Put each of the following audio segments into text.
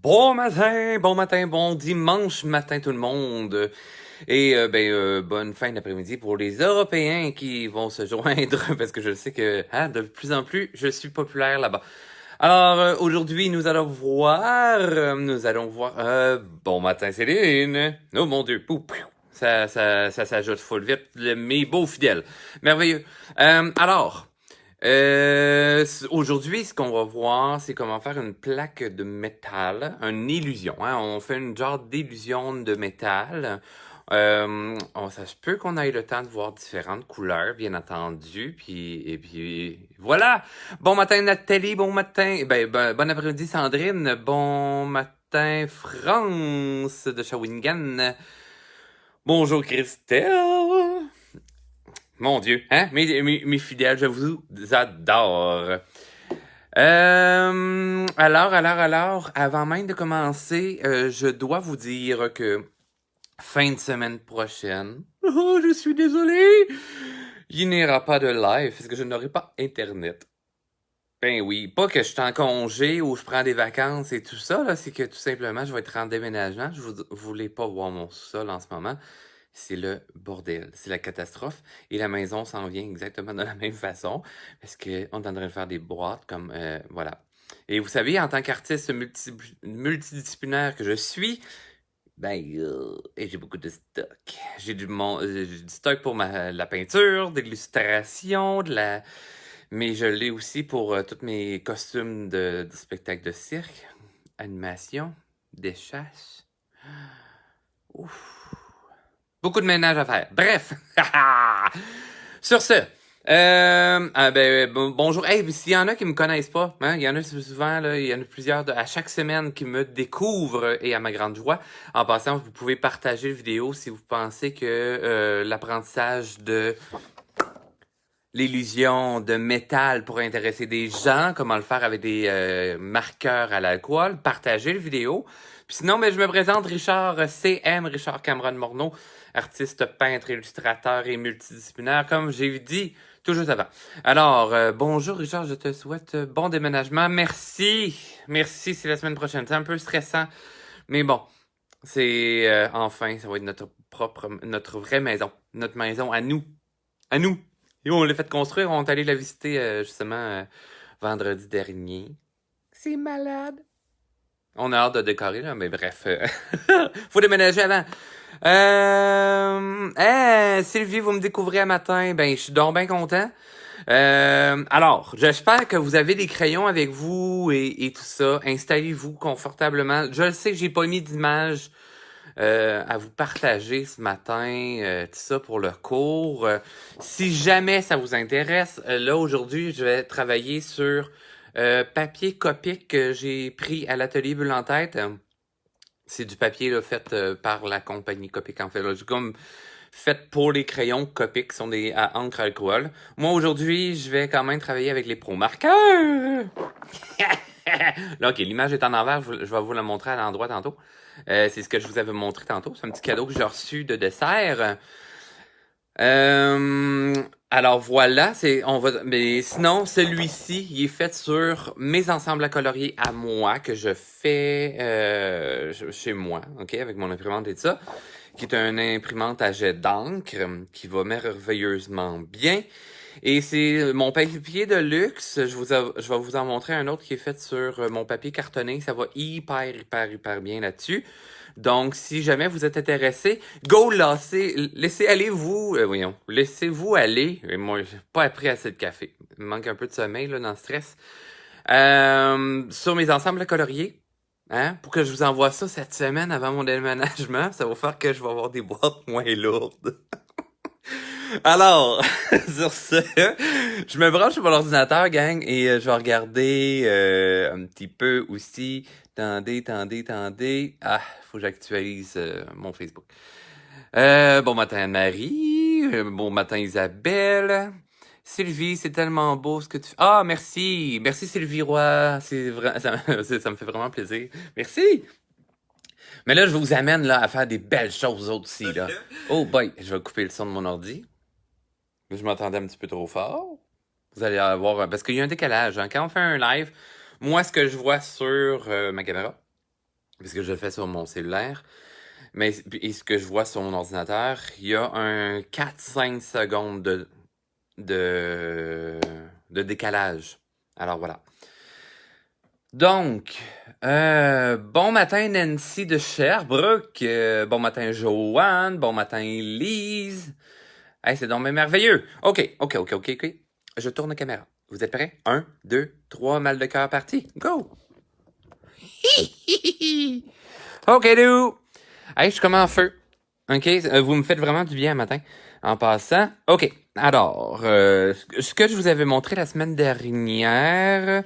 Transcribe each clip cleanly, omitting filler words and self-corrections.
Bon matin, bon dimanche matin tout le monde. Et bonne fin d'après-midi pour les Européens qui vont se joindre parce que je sais que de plus en plus je suis populaire là-bas. Alors aujourd'hui nous allons voir bon matin Céline. Oh mon Dieu, pouf, pouf. Ça s'ajoute full vite, mes beaux fidèles. Merveilleux. Alors, aujourd'hui, ce qu'on va voir, c'est comment faire une plaque de métal, une illusion. Hein? On fait une genre d'illusion de métal. Ça se peut qu'on ait le temps de voir différentes couleurs, bien entendu. Et puis, voilà! Bon matin, Nathalie. Bon matin. Bon après-midi, Sandrine. Bon matin, France de Shawinigan. Bonjour, Christelle. Mon Dieu, hein? Mes fidèles, je vous adore. Alors, avant même de commencer, je dois vous dire que fin de semaine prochaine, oh, je suis désolé, il n'y aura pas de live parce que je n'aurai pas Internet. Ben oui, pas que je suis en congé ou je prends des vacances et tout ça, là, c'est que tout simplement, je vais être en déménagement. Je vous voulez pas voir mon sol en ce moment. C'est le bordel, c'est la catastrophe. Et la maison s'en vient exactement de la même façon, parce qu'on tendrait de faire des boîtes comme, voilà. Et vous savez, en tant qu'artiste multidisciplinaire que je suis, et j'ai beaucoup de stock. J'ai du stock pour la peinture, de l'illustration, mais je l'ai aussi pour tous mes costumes de spectacle de cirque, animation, des chasses. Ouf. Beaucoup de ménage à faire. Bref. Sur ce. Bonjour. Hey, s'il y en a qui me connaissent pas, hein, il y en a souvent, là, il y en a plusieurs à chaque semaine qui me découvrent et à ma grande joie. En passant, vous pouvez partager la vidéo si vous pensez que l'apprentissage de l'illusion de métal pourrait intéresser des gens, comment le faire avec des marqueurs à l'alcool. Partagez la vidéo. Puis sinon, je me présente Richard C.M. Richard Cameron Morneau, artiste, peintre, illustrateur et multidisciplinaire, comme j'ai dit tout juste avant. Alors, bonjour Richard, je te souhaite bon déménagement. Merci. Merci, c'est la semaine prochaine. C'est un peu stressant, mais bon, c'est enfin, ça va être notre vraie maison. Notre maison à nous. À nous. Et on l'a fait construire, on est allé la visiter justement vendredi dernier. C'est malade. On a hâte de décorer, là, mais bref. Faut déménager avant. Sylvie, vous me découvrez un matin. Ben, je suis donc bien content. Alors, j'espère que vous avez des crayons avec vous et tout ça. Installez-vous confortablement. Je le sais que j'ai pas mis d'image à vous partager ce matin, tout ça pour le cours. Si jamais ça vous intéresse, là aujourd'hui, je vais travailler sur papier Copic que j'ai pris à l'atelier Bulle en tête. C'est du papier là, fait par la compagnie Copic en fait. Là, j'ai comme fait pour les crayons Copic qui sont des à encre alcool. Moi aujourd'hui, je vais quand même travailler avec les Pro Marqueurs. Là, ok, l'image est en envers, je vais vous la montrer à l'endroit tantôt. C'est ce que je vous avais montré tantôt. C'est un petit cadeau que j'ai reçu de dessert. Alors voilà, mais sinon, celui-ci, il est fait sur mes ensembles à colorier à moi, que je fais chez moi, ok, avec mon imprimante et tout ça, qui est une imprimante à jet d'encre, qui va merveilleusement bien. Et c'est mon papier de luxe. Je vais vous en montrer un autre qui est fait sur mon papier cartonné. Ça va hyper bien là-dessus. Donc, si jamais vous êtes intéressé, laissez aller vous, laissez-vous aller. Et moi, j'ai pas appris assez de café. Il me manque un peu de sommeil, là, dans le stress. Sur mes ensembles à colorier, hein, pour que je vous envoie ça cette semaine avant mon déménagement. Ça va faire que je vais avoir des boîtes moins lourdes. Alors, sur ce, je me branche sur mon ordinateur, gang, et je vais regarder un petit peu aussi. Attendez. Ah, faut que j'actualise mon Facebook. Bon matin Anne-Marie, bon matin Isabelle. Sylvie, c'est tellement beau ce que tu fais. Ah, merci. Merci Sylvie Roy. C'est vrai, ça me fait vraiment plaisir. Merci. Mais là, je vous amène là à faire des belles choses aussi, là. Oh boy, je vais couper le son de mon ordi. Je m'entendais un petit peu trop fort. Vous allez avoir... Parce qu'il y a un décalage. Hein. Quand on fait un live, moi, ce que je vois sur ma caméra, parce que je le fais sur mon cellulaire. Mais et ce que je vois sur mon ordinateur, il y a un 4-5 secondes de, de décalage. Alors voilà. Donc, bon matin Nancy de Sherbrooke, bon matin Joanne, bon matin Lise. Hey, c'est donc bien merveilleux. OK. Je tourne la caméra. Vous êtes prêts? 1, 2, 3, mal de cœur parti. Go! OK, do! Hey, je suis comme en feu. OK? Vous me faites vraiment du bien un matin. En passant. OK. Alors, ce que je vous avais montré la semaine dernière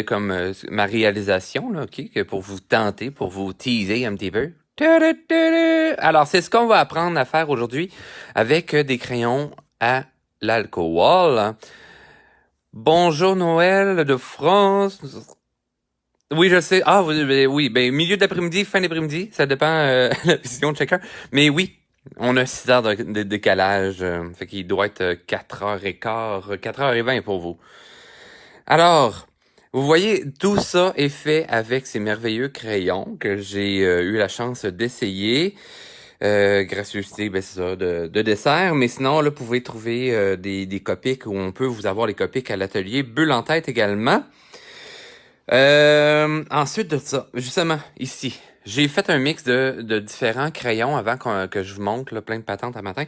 comme ma réalisation, là, OK? Que pour vous tenter, pour vous teaser un petit peu. Alors, c'est ce qu'on va apprendre à faire aujourd'hui avec des crayons à l'alcool. Bonjour Noël de France. Oui, je sais. Ah, oui, milieu d'après-midi, fin d'après-midi, ça dépend la vision de chacun. Mais oui, on a 6 heures de décalage, fait qu'il doit être 4h15, 4h20 pour vous. Alors, vous voyez, tout ça est fait avec ces merveilleux crayons que j'ai eu la chance d'essayer. Gracieuseté, c'est ça, de dessert. Mais sinon, là, vous pouvez trouver des Copics où on peut vous avoir les Copics à l'atelier Bulle en tête également. Ensuite de ça, justement, ici, j'ai fait un mix de différents crayons avant que je vous montre là, plein de patentes à matin.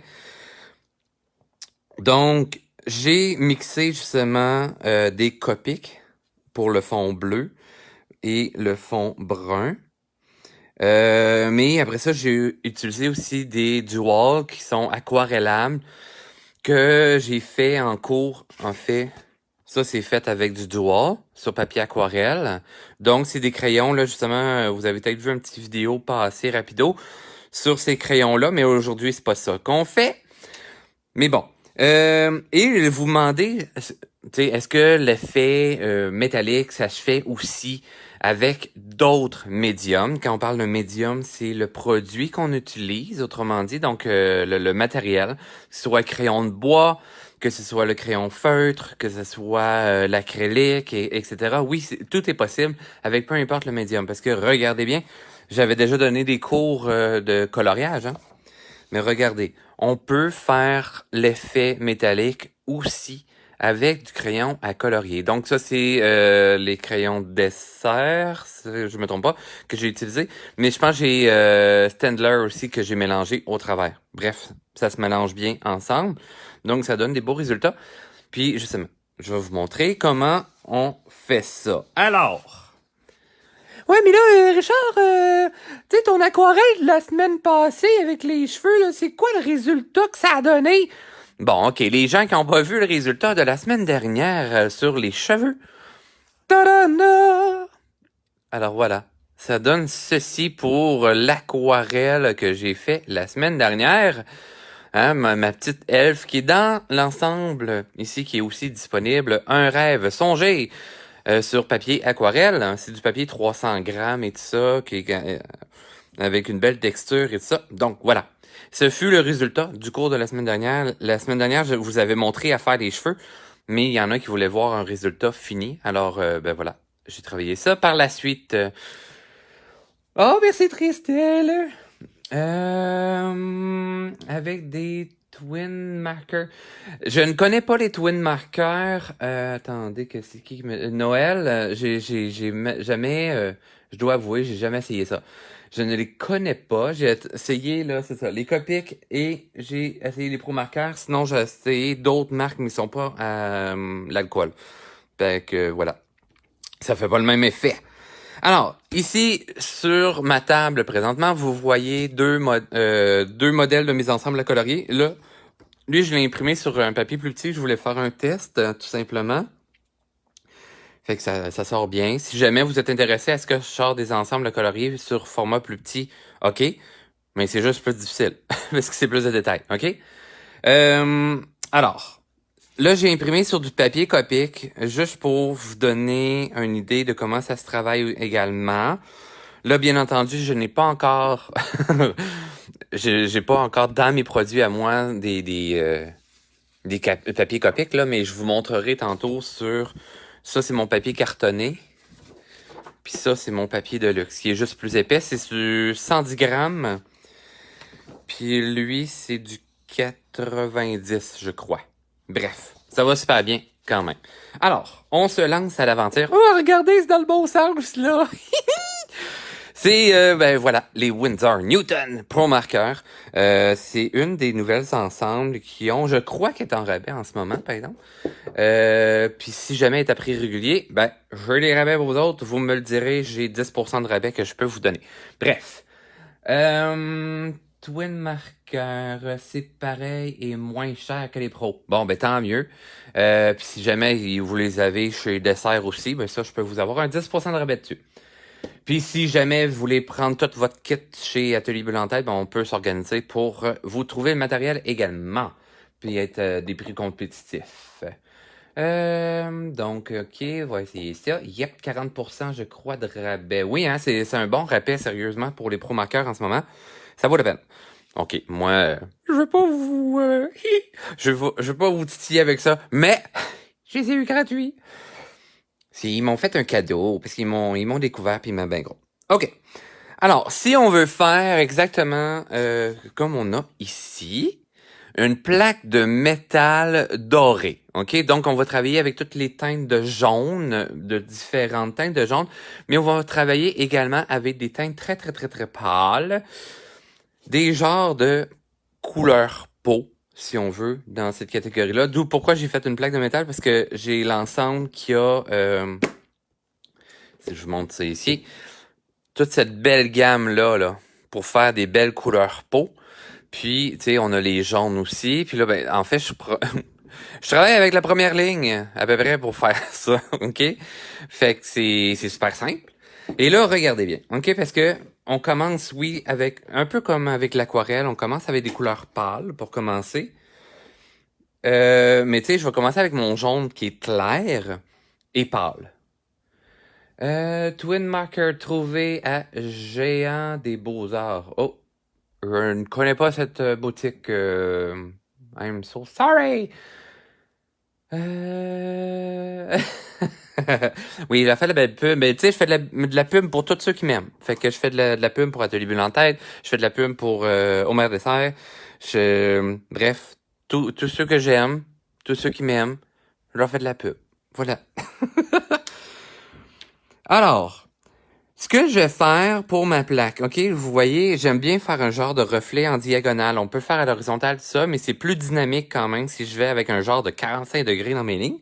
Donc, j'ai mixé justement des Copics pour le fond bleu et le fond brun. Mais après ça, j'ai utilisé aussi des Dual qui sont aquarellables que j'ai fait en cours, en fait. Ça, c'est fait avec du Dual sur papier aquarelle. Donc, c'est des crayons, là, justement, vous avez peut-être vu une petite vidéo passer rapido sur ces crayons-là, mais aujourd'hui, c'est pas ça qu'on fait. Mais bon. Et vous demandez, est-ce que l'effet métallique, ça se fait aussi avec d'autres médiums? Quand on parle de médium, c'est le produit qu'on utilise, autrement dit, donc le matériel, que ce soit crayon de bois, que ce soit le crayon feutre, que ce soit l'acrylique, etc. Oui, tout est possible avec peu importe le médium. Parce que regardez bien, j'avais déjà donné des cours de coloriage, hein? Mais regardez, on peut faire l'effet métallique aussi avec du crayon à colorier. Donc ça, c'est les crayons dessert, je me trompe pas, que j'ai utilisé. Mais je pense que j'ai Staedtler aussi que j'ai mélangé au travers. Bref, ça se mélange bien ensemble. Donc ça donne des beaux résultats. Puis justement, je vais vous montrer comment on fait ça. Alors... Ouais, mais là, Richard, tu sais, ton aquarelle de la semaine passée avec les cheveux, là, c'est quoi le résultat que ça a donné? Bon, OK, les gens qui n'ont pas vu le résultat de la semaine dernière sur les cheveux. Ta-da-da! Alors voilà, ça donne ceci pour l'aquarelle que j'ai fait la semaine dernière. Hein, ma petite elfe qui est dans l'ensemble ici, qui est aussi disponible. Un rêve songé. Sur papier aquarelle, hein, c'est du papier 300 grammes et tout ça, avec une belle texture et tout ça. Donc voilà, ce fut le résultat du cours de la semaine dernière. La semaine dernière, je vous avais montré à faire des cheveux, mais il y en a qui voulaient voir un résultat fini. Alors, ben voilà, j'ai travaillé ça par la suite. Oh, merci Christelle! Avec des twin markers. Je ne connais pas les twin markers. Attendez, que c'est qui Noël, j'ai jamais, je dois avouer, j'ai jamais essayé ça. Je ne les connais pas. J'ai essayé, là, c'est ça, les Copics et j'ai essayé les Pro markers. Sinon, j'ai essayé d'autres marques, mais ils sont pas à l'alcool. Fait que, voilà. Ça fait pas le même effet. Alors, ici, sur ma table présentement, vous voyez deux modèles de mise ensemble à colorier. Là, lui, je l'ai imprimé sur un papier plus petit. Je voulais faire un test, tout simplement. Fait que ça sort bien. Si jamais vous êtes intéressé à ce que je sors des ensembles à colorier sur format plus petit, OK. Mais c'est juste plus difficile, parce que c'est plus de détails, OK? Alors... Là, j'ai imprimé sur du papier Copic, juste pour vous donner une idée de comment ça se travaille également. Là, bien entendu, je n'ai pas encore... j'ai pas encore dans mes produits à moi des papiers Copic, là, mais je vous montrerai tantôt sur... Ça, c'est mon papier cartonné. Puis ça, c'est mon papier de luxe, qui est juste plus épais. C'est sur 110 grammes. Puis lui, c'est du 90, je crois. Bref, ça va super bien quand même. Alors, on se lance à l'aventure. Oh, regardez, c'est dans le bon sens, là! C'est, ben voilà, les Windsor Newton Pro Marker. C'est une des nouvelles ensembles qui ont, je crois qu'elle est en rabais en ce moment, par exemple. Puis si jamais elle est à prix régulier, ben, je les rabais pour vous autres. Vous me le direz, j'ai 10% de rabais que je peux vous donner. Bref. Twin Marker, c'est pareil et moins cher que les pros. Bon, ben tant mieux. Puis si jamais vous les avez chez Dessert aussi, ben ça, je peux vous avoir un 10% de rabais dessus. Puis si jamais vous voulez prendre tout votre kit chez Atelier Bulle en Tête, ben on peut s'organiser pour vous trouver le matériel également. Puis être des prix compétitifs. Donc, OK, on va essayer ça. Yep, 40%, je crois, de rabais. Oui, hein, c'est un bon rabais, sérieusement, pour les pro marqueurs en ce moment. Ça vaut la peine. OK, moi, je vais pas vous... je vais pas vous titiller avec ça, mais je les ai eu gratuits. Ils m'ont fait un cadeau, parce qu'ils m'ont découvert, puis ils m'ont bien gros. OK. Alors, si on veut faire exactement comme on a ici, une plaque de métal doré. OK? Donc, on va travailler avec toutes les teintes de jaune, de différentes teintes de jaune, mais on va travailler également avec des teintes très, très, très, très pâles, des genres de couleur peau, si on veut, dans cette catégorie-là. D'où pourquoi j'ai fait une plaque de métal, parce que j'ai l'ensemble qui a, si je vous montre ça ici, toute cette belle gamme-là, là, pour faire des belles couleurs peau. Puis, tu sais, on a les jaunes aussi. Puis là, ben, en fait, je travaille avec la première ligne, à peu près, pour faire ça, OK? Fait que c'est super simple. Et là, regardez bien, OK? Parce que on commence, oui, avec un peu comme avec l'aquarelle, on commence avec des couleurs pâles pour commencer. Mais tu sais, je vais commencer avec mon jaune qui est clair et pâle. Twin Marker trouvé à Géant des Beaux-Arts. Oh! Je ne connais pas cette boutique. I'm so sorry. Oui, j'ai fait de la belle pub. Mais tu sais, je fais de la pub pour tous ceux qui m'aiment. Fait que je fais de la pub pour Atelier Bulle en Tête. Je fais de la pub pour Omer Dessert. Bref, tous ceux que j'aime, tous ceux qui m'aiment, je leur fais de la pub. Voilà. Alors, ce que je vais faire pour ma plaque, OK, vous voyez, j'aime bien faire un genre de reflet en diagonale. On peut le faire à l'horizontale, tout ça, mais c'est plus dynamique quand même si je vais avec un genre de 45 degrés dans mes lignes.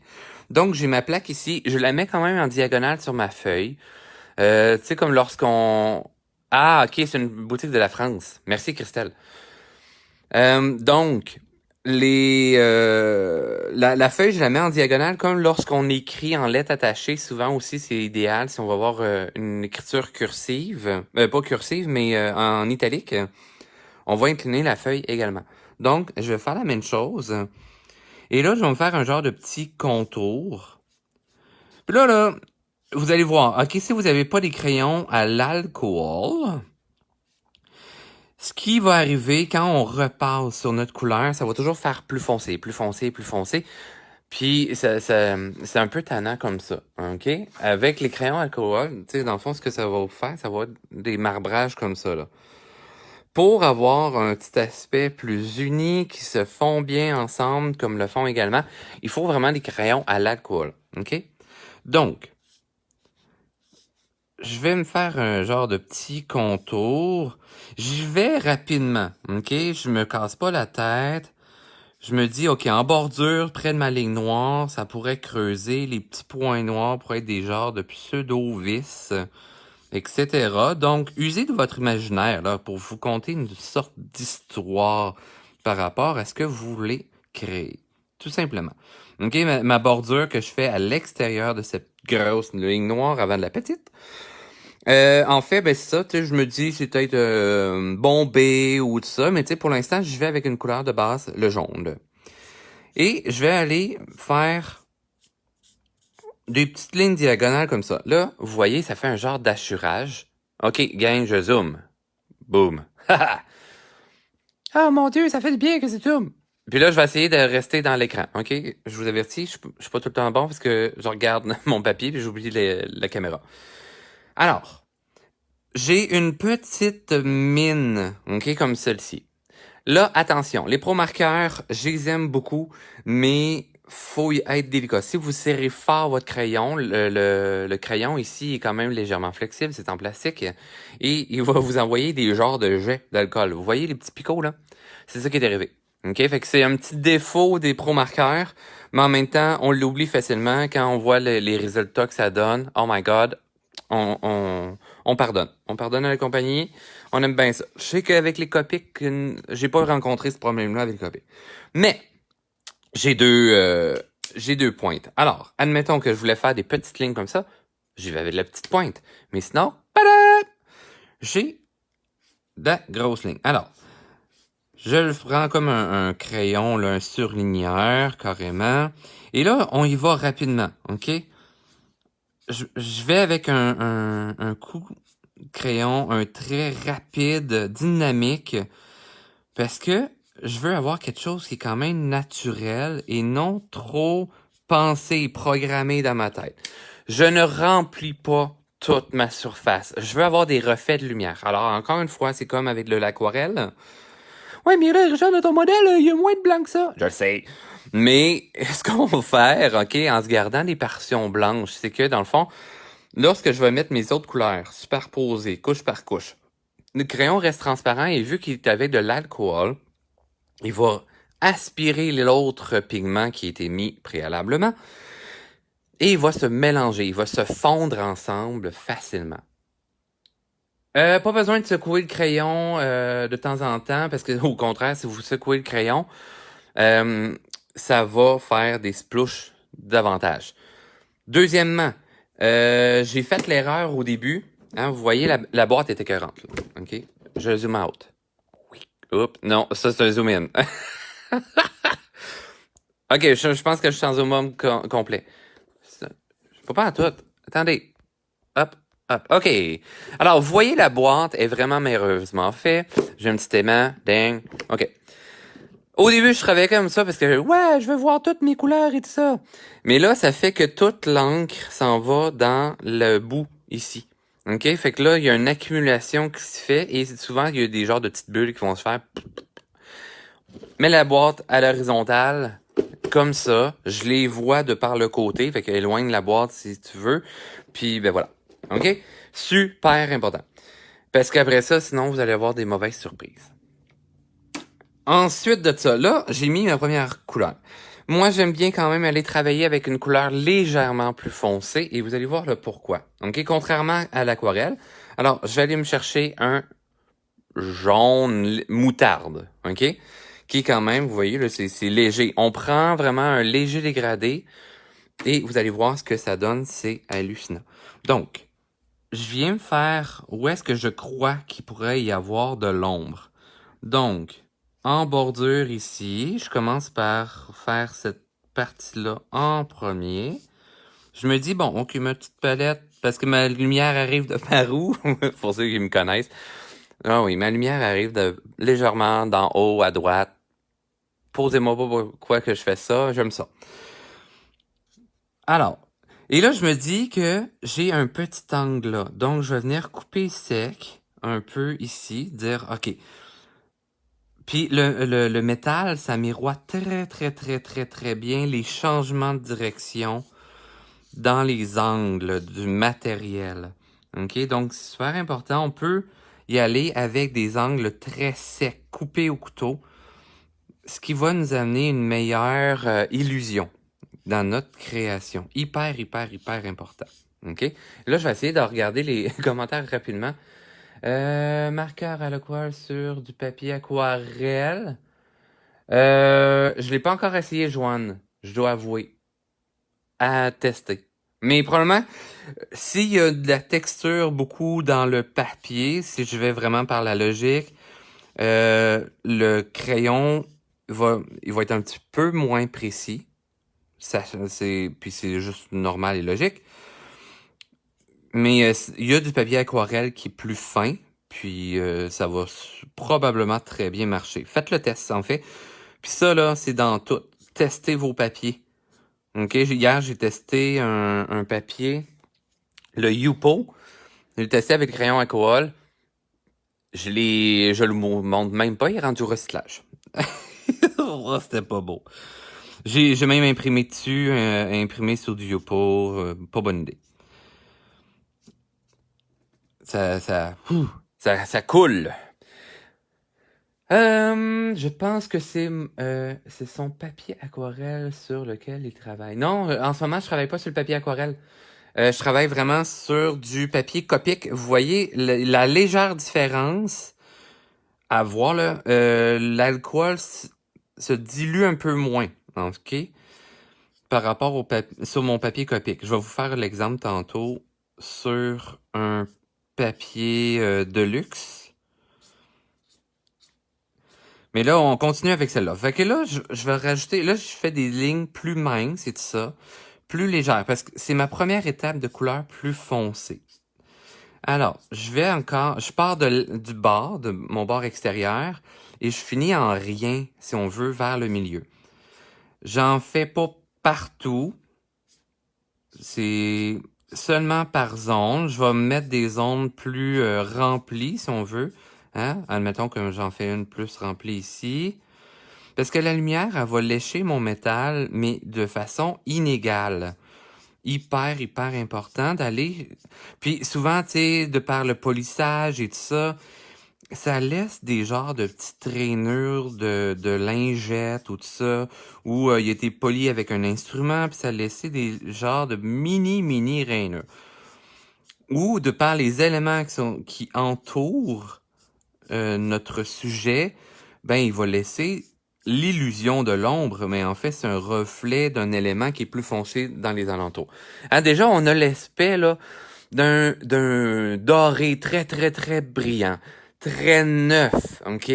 Donc, j'ai ma plaque ici. Je la mets quand même en diagonale sur ma feuille. Tu sais, comme lorsqu'on... Ah, OK, c'est une boutique de la France. Merci, Christelle. Donc, la feuille, je la mets en diagonale comme lorsqu'on écrit en lettres attachées. Souvent aussi, c'est idéal si on va avoir une écriture cursive. Pas cursive, mais en italique. On va incliner la feuille également. Donc, je vais faire la même chose. Et là, je vais me faire un genre de petit contour. Puis là, vous allez voir. OK, si vous n'avez pas des crayons à l'alcool... Ce qui va arriver quand on repasse sur notre couleur, ça va toujours faire plus foncé, plus foncé, plus foncé. Puis c'est un peu tannant comme ça, OK? Avec les crayons alcool, tu sais, dans le fond, ce que ça va vous faire, ça va être des marbrages comme ça, là. Pour avoir un petit aspect plus uni, qui se fond bien ensemble, comme le font également, il faut vraiment des crayons à l'alcool, OK? Donc, je vais me faire un genre de petit contour. J'y vais rapidement, OK? Je me casse pas la tête. Je me dis, OK, en bordure, près de ma ligne noire, ça pourrait creuser. Les petits points noirs pourraient être des genres de pseudo-vis, etc. Donc, usez de votre imaginaire là pour vous conter une sorte d'histoire par rapport à ce que vous voulez créer. Tout simplement. OK, ma bordure que je fais à l'extérieur de cette grosse ligne noire avant de la petite. En fait, ben c'est ça, tu sais, je me dis c'est peut-être bombé ou tout ça, mais tu sais, pour l'instant, je vais avec une couleur de base, le jaune. Et je vais aller faire des petites lignes diagonales comme ça. Là, vous voyez, ça fait un genre d'assurage. OK, gang, je zoome. Boom. Ah mon Dieu, ça fait du bien que c'est zoom. Puis là, je vais essayer de rester dans l'écran. OK? Je vous avertis, je suis pas tout le temps bon parce que je regarde mon papier puis j'oublie la caméra. Alors, j'ai une petite mine, OK, comme celle-ci. Là, attention, les Pro marqueurs, je les aime beaucoup, mais faut y être délicat. Si vous serrez fort votre crayon, le crayon ici est quand même légèrement flexible, c'est en plastique, et il va vous envoyer des genres de jets d'alcool. Vous voyez les petits picots, là? C'est ça qui est arrivé. OK? Fait que c'est un petit défaut des Pro marqueurs, mais en même temps, on l'oublie facilement quand on voit les résultats que ça donne. Oh my God, on pardonne. On pardonne à la compagnie. On aime bien ça. Je sais qu'avec les Copics, j'ai pas rencontré ce problème-là avec les Copics. Mais, j'ai deux pointes. Alors, admettons que je voulais faire des petites lignes comme ça. J'y vais avec la petite pointe. Mais sinon, j'ai de la grosse ligne. Alors, je le prends comme un crayon, là, un surligneur, carrément. Et là, on y va rapidement, OK? Je vais avec un coup de crayon, un trait rapide, dynamique, parce que je veux avoir quelque chose qui est quand même naturel et non trop pensé et programmé dans ma tête. Je ne remplis pas toute ma surface. Je veux avoir des reflets de lumière. Alors, encore une fois, c'est comme avec de l'aquarelle. Ouais, mais là, Richard, dans ton modèle, il y a moins de blanc que ça. Je le sais. Mais ce qu'on va faire, OK, en se gardant des partitions blanches, c'est que, dans le fond, lorsque je vais mettre mes autres couleurs superposées, couche par couche, le crayon reste transparent et vu qu'il est avec de l'alcool, il va aspirer l'autre pigment qui a été mis préalablement et il va se mélanger, il va se fondre ensemble facilement. Pas besoin de secouer le crayon de temps en temps parce que au contraire, si vous secouez le crayon, ça va faire des splouches davantage. Deuxièmement, j'ai fait l'erreur au début. Hein, vous voyez, la boîte est écœurante. Là, OK? Je zoom out. Oups, non, ça c'est un zoom in. OK, je pense que je suis en zoom out complet. Pas en tout. Attendez. Hop, hop. OK. Alors, vous voyez, la boîte est vraiment merveilleusement faite. J'ai un petit aimant. Ding. OK. Au début, je travaillais comme ça parce que, ouais, je veux voir toutes mes couleurs et tout ça. Mais là, ça fait que toute l'encre s'en va dans le bout, ici. OK? Fait que là, il y a une accumulation qui se fait et souvent, il y a des genres de petites bulles qui vont se faire. Mets la boîte à l'horizontale, comme ça. Je les vois de par le côté, fait qu'éloigne la boîte si tu veux. Puis, ben voilà. OK? Super important. Parce qu'après ça, sinon, vous allez avoir des mauvaises surprises. Ensuite de ça, là, j'ai mis ma première couleur. Moi, j'aime bien quand même aller travailler avec une couleur légèrement plus foncée et vous allez voir le pourquoi. OK? Contrairement à l'aquarelle. Alors, je vais aller me chercher un jaune moutarde. OK? Qui est quand même, vous voyez, là, c'est léger. On prend vraiment un léger dégradé et vous allez voir ce que ça donne. C'est hallucinant. Donc, je viens me faire où est-ce que je crois qu'il pourrait y avoir de l'ombre. Donc, en bordure ici, je commence par faire cette partie-là en premier. Je me dis, bon, ok, ma petite palette, parce que ma lumière arrive de par où? Pour ceux qui me connaissent. Ah oui, ma lumière arrive légèrement d'en haut à droite. Posez-moi pas pourquoi que je fais ça, j'aime ça. Alors, et là, je me dis que j'ai un petit angle là. Donc, je vais venir couper sec un peu ici, dire, ok. Puis le métal, ça miroite très bien les changements de direction dans les angles du matériel. OK? Donc, c'est super important. On peut y aller avec des angles très secs, coupés au couteau, ce qui va nous amener une meilleure illusion dans notre création. Hyper important. OK? Là, je vais essayer de regarder les commentaires rapidement. Marqueur à l'aquarelle sur du papier aquarelle. Je l'ai pas encore essayé, Joanne. Je dois avouer. À tester. Mais probablement, s'il y a de la texture beaucoup dans le papier, si je vais vraiment par la logique, le crayon il va être un petit peu moins précis. Puis c'est juste normal et logique. Mais il y a du papier aquarelle qui est plus fin, puis ça va probablement très bien marcher. Faites le test, en fait. Puis ça, là, c'est dans tout. Testez vos papiers. OK? Hier, j'ai testé un papier, le Yupo. Je l'ai testé avec le crayon alcool. Je le montre même pas, il est rendu au recyclage. Oh, c'était pas beau. J'ai même imprimé dessus, imprimé sur du Yopo, pas bonne idée. Ça coule. Je pense que c'est son papier aquarelle sur lequel il travaille. Non, en ce moment, je travaille pas sur le papier aquarelle. Je travaille vraiment sur du papier Copic. Vous voyez la légère différence à voir là. L'alcool se dilue un peu moins, ok, par rapport sur mon papier Copic. Je vais vous faire l'exemple tantôt sur un papier de luxe. Mais là, on continue avec celle-là. Fait que là, je vais rajouter... Là, je fais des lignes plus minces et tout ça, plus légères, parce que c'est ma première étape de couleur plus foncée. Alors, je pars du bord, de mon bord extérieur, et je finis en rien, si on veut, vers le milieu. J'en fais pas partout. C'est seulement par zone. Je vais mettre des zones plus remplies, si on veut. Hein? Admettons que j'en fais une plus remplie ici. Parce que la lumière, elle va lécher mon métal, mais de façon inégale. Hyper important d'aller... Puis souvent, tu sais, de par le polissage et tout ça, ça laisse des genres de petites traînures de lingettes ou tout ça, où il a été poli avec un instrument, puis ça laissait des genres de mini rainures. Ou de par les éléments qui entourent notre sujet, ben il va laisser l'illusion de l'ombre, mais en fait, c'est un reflet d'un élément qui est plus foncé dans les alentours. Hein, déjà, on a l'aspect là d'un doré très brillant, très neuf, ok?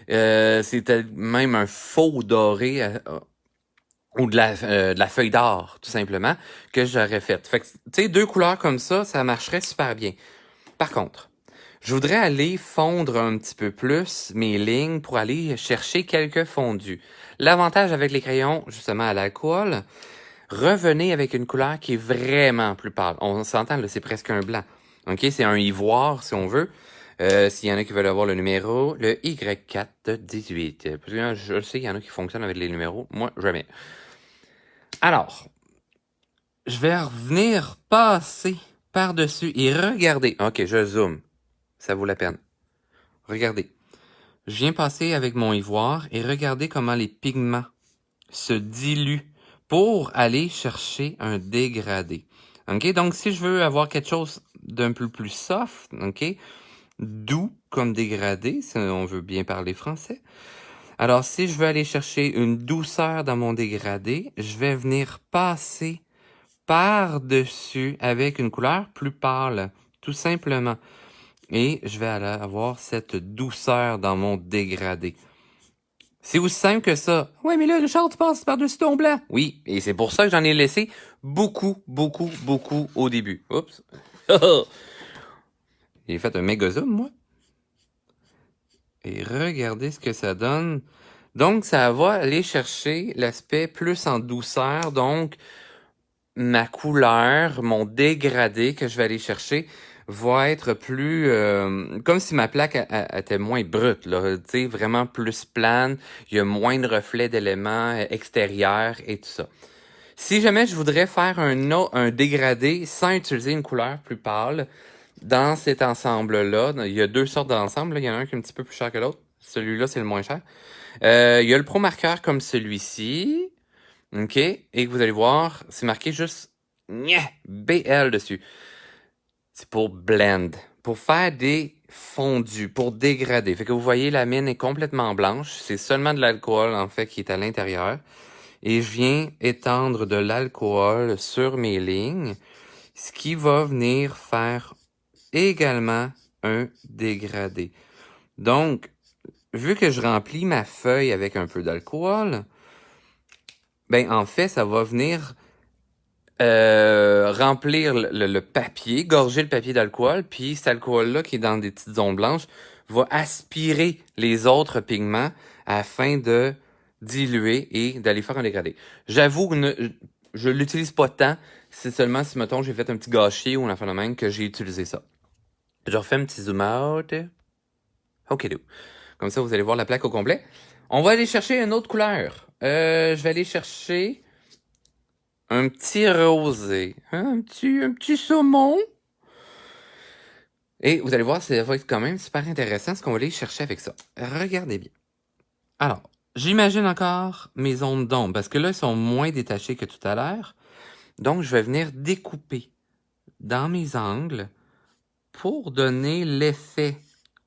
C'était même un faux doré ou de la feuille d'or, tout simplement, que j'aurais fait. Fait que, tu sais, 2 couleurs comme ça marcherait super bien. Par contre, je voudrais aller fondre un petit peu plus mes lignes pour aller chercher quelques fondus. L'avantage avec les crayons, justement, à l'alcool, revenez avec une couleur qui est vraiment plus pâle. On s'entend, là, c'est presque un blanc. OK? C'est un ivoire, si on veut. S'il y en a qui veulent avoir le numéro, le Y418. Je sais qu'il y en a qui fonctionnent avec les numéros. Moi, jamais. Alors, je vais revenir passer par-dessus et regarder. OK, je zoome. Ça vaut la peine. Regardez. Je viens passer avec mon ivoire et regardez comment les pigments se diluent pour aller chercher un dégradé. OK? Donc, si je veux avoir quelque chose d'un peu plus soft, OK? Doux comme dégradé, si on veut bien parler français. Alors, si je veux aller chercher une douceur dans mon dégradé, je vais venir passer par-dessus avec une couleur plus pâle, tout simplement. Et je vais avoir cette douceur dans mon dégradé. C'est aussi simple que ça. Ouais, mais là, Richard, tu passes par-dessus ton blanc. Oui, et c'est pour ça que j'en ai laissé beaucoup au début. Oups. J'ai fait un méga zoom, moi. Et regardez ce que ça donne. Donc, ça va aller chercher l'aspect plus en douceur. Donc, ma couleur, mon dégradé que je vais aller chercher va être plus... comme si ma plaque était moins brute, là, tu sais, vraiment plus plane. Il y a moins de reflets d'éléments extérieurs et tout ça. Si jamais je voudrais faire un dégradé sans utiliser une couleur plus pâle, dans cet ensemble-là, il y a 2 sortes d'ensembles. Il y en a un qui est un petit peu plus cher que l'autre. Celui-là, c'est le moins cher. Il y a le Pro Marqueur comme celui-ci. OK? Et que vous allez voir, c'est marqué juste BL dessus. C'est pour blend, pour faire des fondus, pour dégrader. Fait que vous voyez, la mine est complètement blanche. C'est seulement de l'alcool, en fait, qui est à l'intérieur. Et je viens étendre de l'alcool sur mes lignes, ce qui va venir faire également un dégradé. Donc, vu que je remplis ma feuille avec un peu d'alcool, ben en fait, ça va venir remplir le papier, gorger le papier d'alcool, puis cet alcool-là qui est dans des petites zones blanches va aspirer les autres pigments afin de diluer et d'aller faire un dégradé. J'avoue que je l'utilise pas tant, c'est seulement si, mettons, j'ai fait un petit gâchis ou un phénomène que j'ai utilisé ça. Je refais un petit zoom out. OK, do. Comme ça, vous allez voir la plaque au complet. On va aller chercher une autre couleur. Je vais aller chercher un petit rosé. Hein, un petit saumon. Et vous allez voir, ça va être quand même super intéressant ce qu'on va aller chercher avec ça. Regardez bien. Alors, j'imagine encore mes zones d'ombre, parce que là, ils sont moins détachés que tout à l'heure. Donc, je vais venir découper dans mes angles pour donner l'effet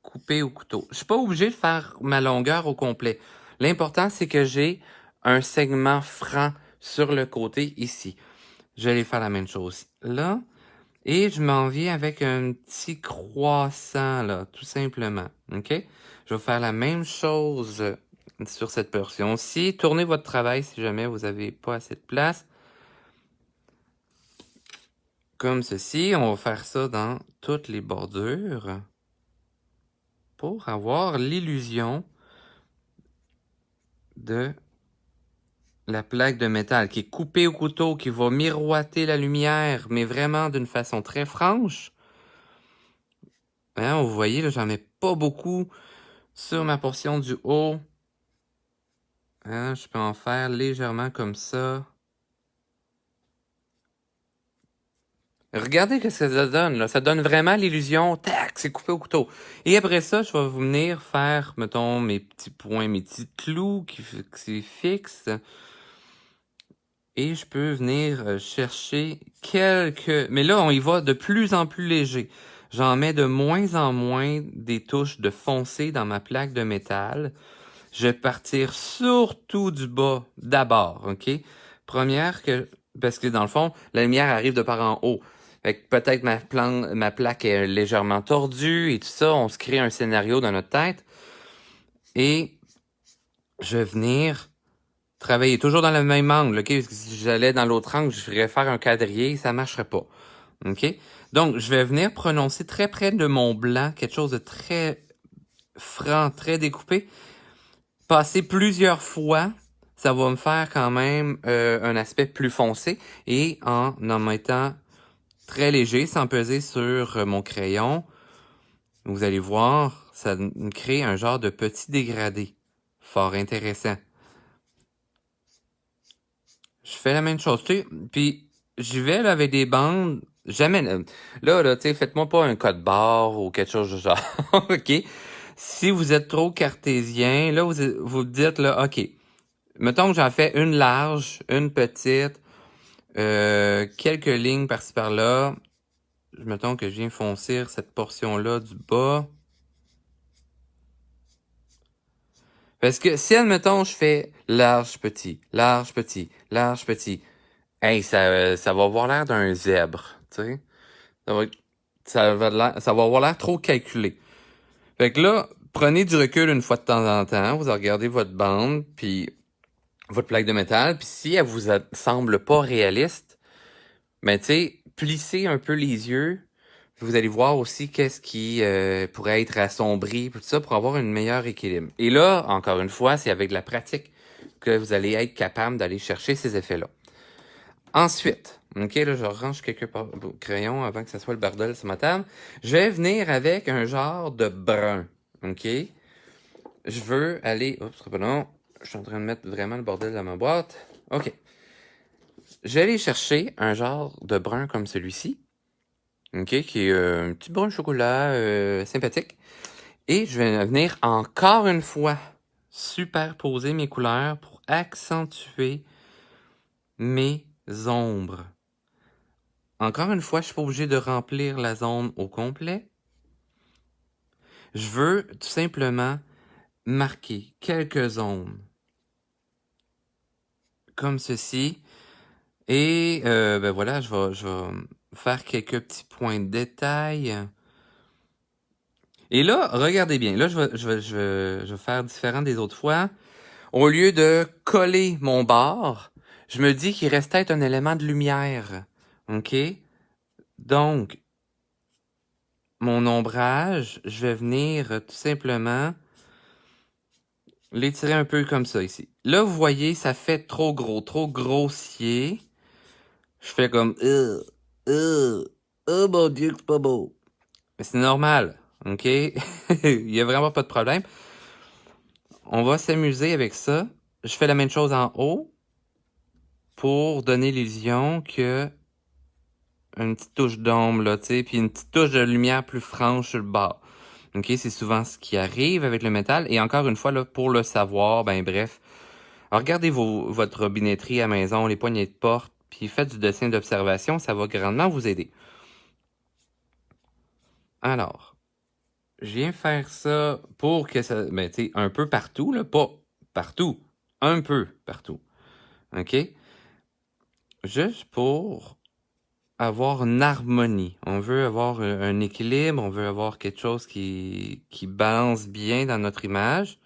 coupé au couteau. Je suis pas obligé de faire ma longueur au complet. L'important, c'est que j'ai un segment franc sur le côté ici. Je vais aller faire la même chose là. Et je m'en viens avec un petit croissant, là, tout simplement. OK? Je vais faire la même chose sur cette portion-ci. Tournez votre travail si jamais vous n'avez pas assez de place. Comme ceci. On va faire ça dans toutes les bordures pour avoir l'illusion de la plaque de métal qui est coupée au couteau, qui va miroiter la lumière, mais vraiment d'une façon très franche. Hein, vous voyez, là, j'en ai pas beaucoup sur ma portion du haut. Hein, je peux en faire légèrement comme ça. Regardez ce que ça donne, là. Ça donne vraiment l'illusion, tac, c'est coupé au couteau. Et après ça, je vais venir faire, mettons, mes petits points, mes petits clous qui fixent. Et je peux venir chercher quelques... Mais là, on y va de plus en plus léger. J'en mets de moins en moins des touches de foncé dans ma plaque de métal. Je vais partir surtout du bas d'abord, OK? Première que... Parce que dans le fond, la lumière arrive de par en haut. Fait que peut-être ma plaque est légèrement tordue et tout ça. On se crée un scénario dans notre tête. Et je vais venir travailler toujours dans le même angle, OK? Parce que si j'allais dans l'autre angle, je ferais faire un quadrillé, ça marcherait pas. OK? Donc, je vais venir prononcer très près de mon blanc, quelque chose de très franc, très découpé. Passer plusieurs fois, ça va me faire quand même un aspect plus foncé. Et en mettant très léger, sans peser sur mon crayon, vous allez voir, ça me crée un genre de petit dégradé. Fort intéressant. Je fais la même chose, tu sais, puis j'y vais là, avec des bandes, jamais, là, tu sais, faites-moi pas un code barre ou quelque chose de genre, OK? Si vous êtes trop cartésien, là, vous dites, là, OK, mettons que j'en fais une large, une petite, quelques lignes par-ci par-là, mettons que je viens foncir cette portion-là du bas. Parce que si, admettons, je fais large, petit, large, petit, large, petit, hey, ça va avoir l'air d'un zèbre, tu sais. Ça va avoir l'air trop calculé. Fait que là, prenez du recul une fois de temps en temps, vous regardez votre bande, puis votre plaque de métal, puis si elle vous semble pas réaliste, ben tu sais, plissez un peu les yeux, puis vous allez voir aussi qu'est-ce qui pourrait être assombri, tout ça, pour avoir un meilleur équilibre. Et là, encore une fois, c'est avec de la pratique que vous allez être capable d'aller chercher ces effets-là. Ensuite, OK, là, je range quelques crayons avant que ça soit le bordel sur ma table. Je vais venir avec un genre de brun, OK? Je veux aller... Oups, non. Je suis en train de mettre vraiment le bordel dans ma boîte. OK. Je vais aller chercher un genre de brun comme celui-ci, OK, qui est un petit brun chocolat sympathique. Et je vais venir encore une fois superposer mes couleurs pour accentuer mes ombres. Encore une fois, je suis pas obligé de remplir la zone au complet. Je veux tout simplement marquer quelques zones comme ceci. Et ben voilà, je vais faire quelques petits points de détail. Et là, regardez bien. Là, je vais faire différent des autres fois. Au lieu de coller mon bord, je me dis qu'il reste peut-être un élément de lumière. OK? Donc, mon ombrage, je vais venir tout simplement l'étirer un peu comme ça ici. Là, vous voyez, ça fait trop gros, trop grossier. Je fais comme oh mon Dieu, c'est pas beau. C'est normal, OK? Il y a vraiment pas de problème. On va s'amuser avec ça. Je fais la même chose en haut pour donner l'illusion que une petite touche d'ombre, là, tu sais, puis une petite touche de lumière plus franche sur le bas. OK? C'est souvent ce qui arrive avec le métal. Et encore une fois, là, pour le savoir, ben bref, alors, regardez votre robinetterie à maison, les poignées de porte, puis faites du dessin d'observation, ça va grandement vous aider. Alors, je viens faire ça pour que ça, ben, tu sais, un peu partout, là, pas partout, un peu partout, OK? Juste pour avoir une harmonie. On veut avoir un équilibre, on veut avoir quelque chose qui balance bien dans notre image.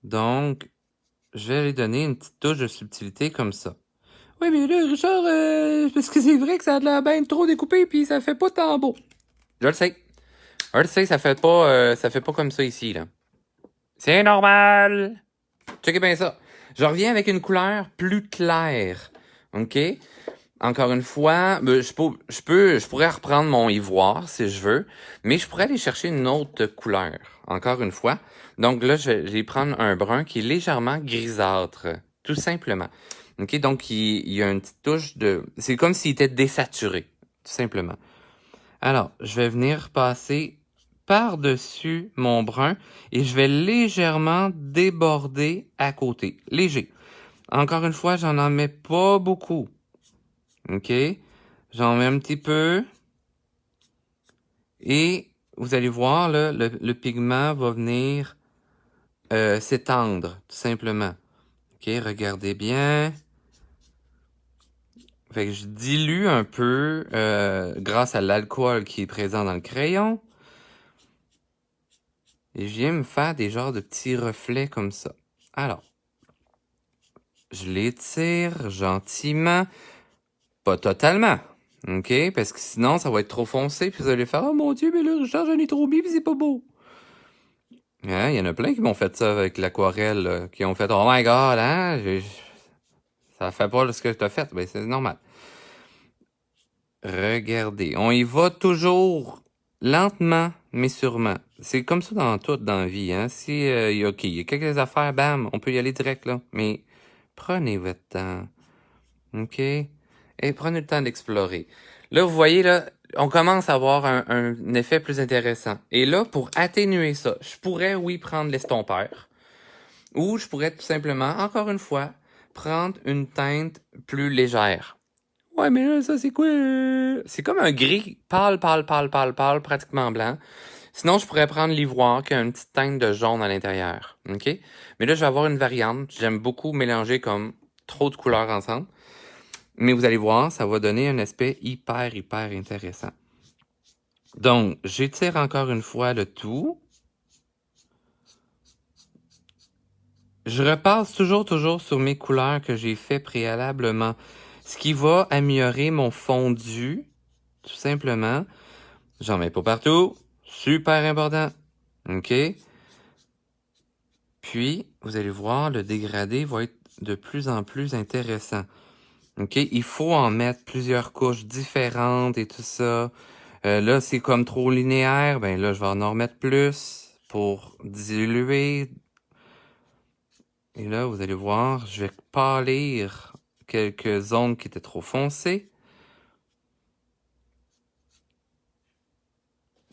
Donc, je vais lui donner une petite touche de subtilité comme ça. Oui, mais là, Richard, parce que c'est vrai que ça a de l'air bien trop découpé, puis ça fait pas tant beau. Je le sais. Je le sais, ça fait pas comme ça ici, là. C'est normal. Checkez bien ça. Je reviens avec une couleur plus claire. OK? Encore une fois, je pourrais reprendre mon ivoire si je veux, mais je pourrais aller chercher une autre couleur. Encore une fois. Donc là, je vais prendre un brun qui est légèrement grisâtre. Tout simplement. OK? Donc, il y a une petite touche de... C'est comme s'il était désaturé. Tout simplement. Alors, je vais venir passer par-dessus mon brun et je vais légèrement déborder à côté. Léger. Encore une fois, j'en en mets pas beaucoup. OK? J'en mets un petit peu. Et vous allez voir, là, le pigment va venir s'étendre, tout simplement. OK? Regardez bien. Fait que je dilue un peu grâce à l'alcool qui est présent dans le crayon. Et je viens me faire des genres de petits reflets comme ça. Alors, je l'étire gentiment. Pas totalement. OK? Parce que sinon, ça va être trop foncé. Puis vous allez faire, oh mon Dieu, mais là, Richard, j'en ai trop mis, puis c'est pas beau. Hein? Il y en a plein qui m'ont fait ça avec l'aquarelle, qui ont fait, oh my God, hein? Ça fait pas ce que t'as fait. Ben, c'est normal. Regardez. On y va toujours lentement, mais sûrement. C'est comme ça dans tout dans la vie, hein. Si, OK, il y a quelques affaires, bam, on peut y aller direct, là. Mais prenez votre temps. OK? Et prenez le temps d'explorer. Là, vous voyez, là, on commence à avoir un effet plus intéressant. Et là, pour atténuer ça, je pourrais, oui, prendre l'estompeur. Ou je pourrais tout simplement, encore une fois, prendre une teinte plus légère. Ouais, mais là, ça, c'est quoi? C'est comme un gris pâle, pâle, pâle, pâle, pâle, pratiquement blanc. Sinon, je pourrais prendre l'ivoire qui a une petite teinte de jaune à l'intérieur. OK? Mais là, je vais avoir une variante. J'aime beaucoup mélanger comme trop de couleurs ensemble. Mais vous allez voir, ça va donner un aspect hyper, hyper intéressant. Donc, j'étire encore une fois le tout. Je repasse toujours sur mes couleurs que j'ai fait préalablement. Ce qui va améliorer mon fondu, tout simplement. J'en mets pas partout. Super important. OK? Puis, vous allez voir, le dégradé va être de plus en plus intéressant. OK? Il faut en mettre plusieurs couches différentes et tout ça. Là, c'est comme trop linéaire. Ben là, je vais en remettre plus pour diluer. Et là, vous allez voir, je vais pâlir quelques zones qui étaient trop foncées.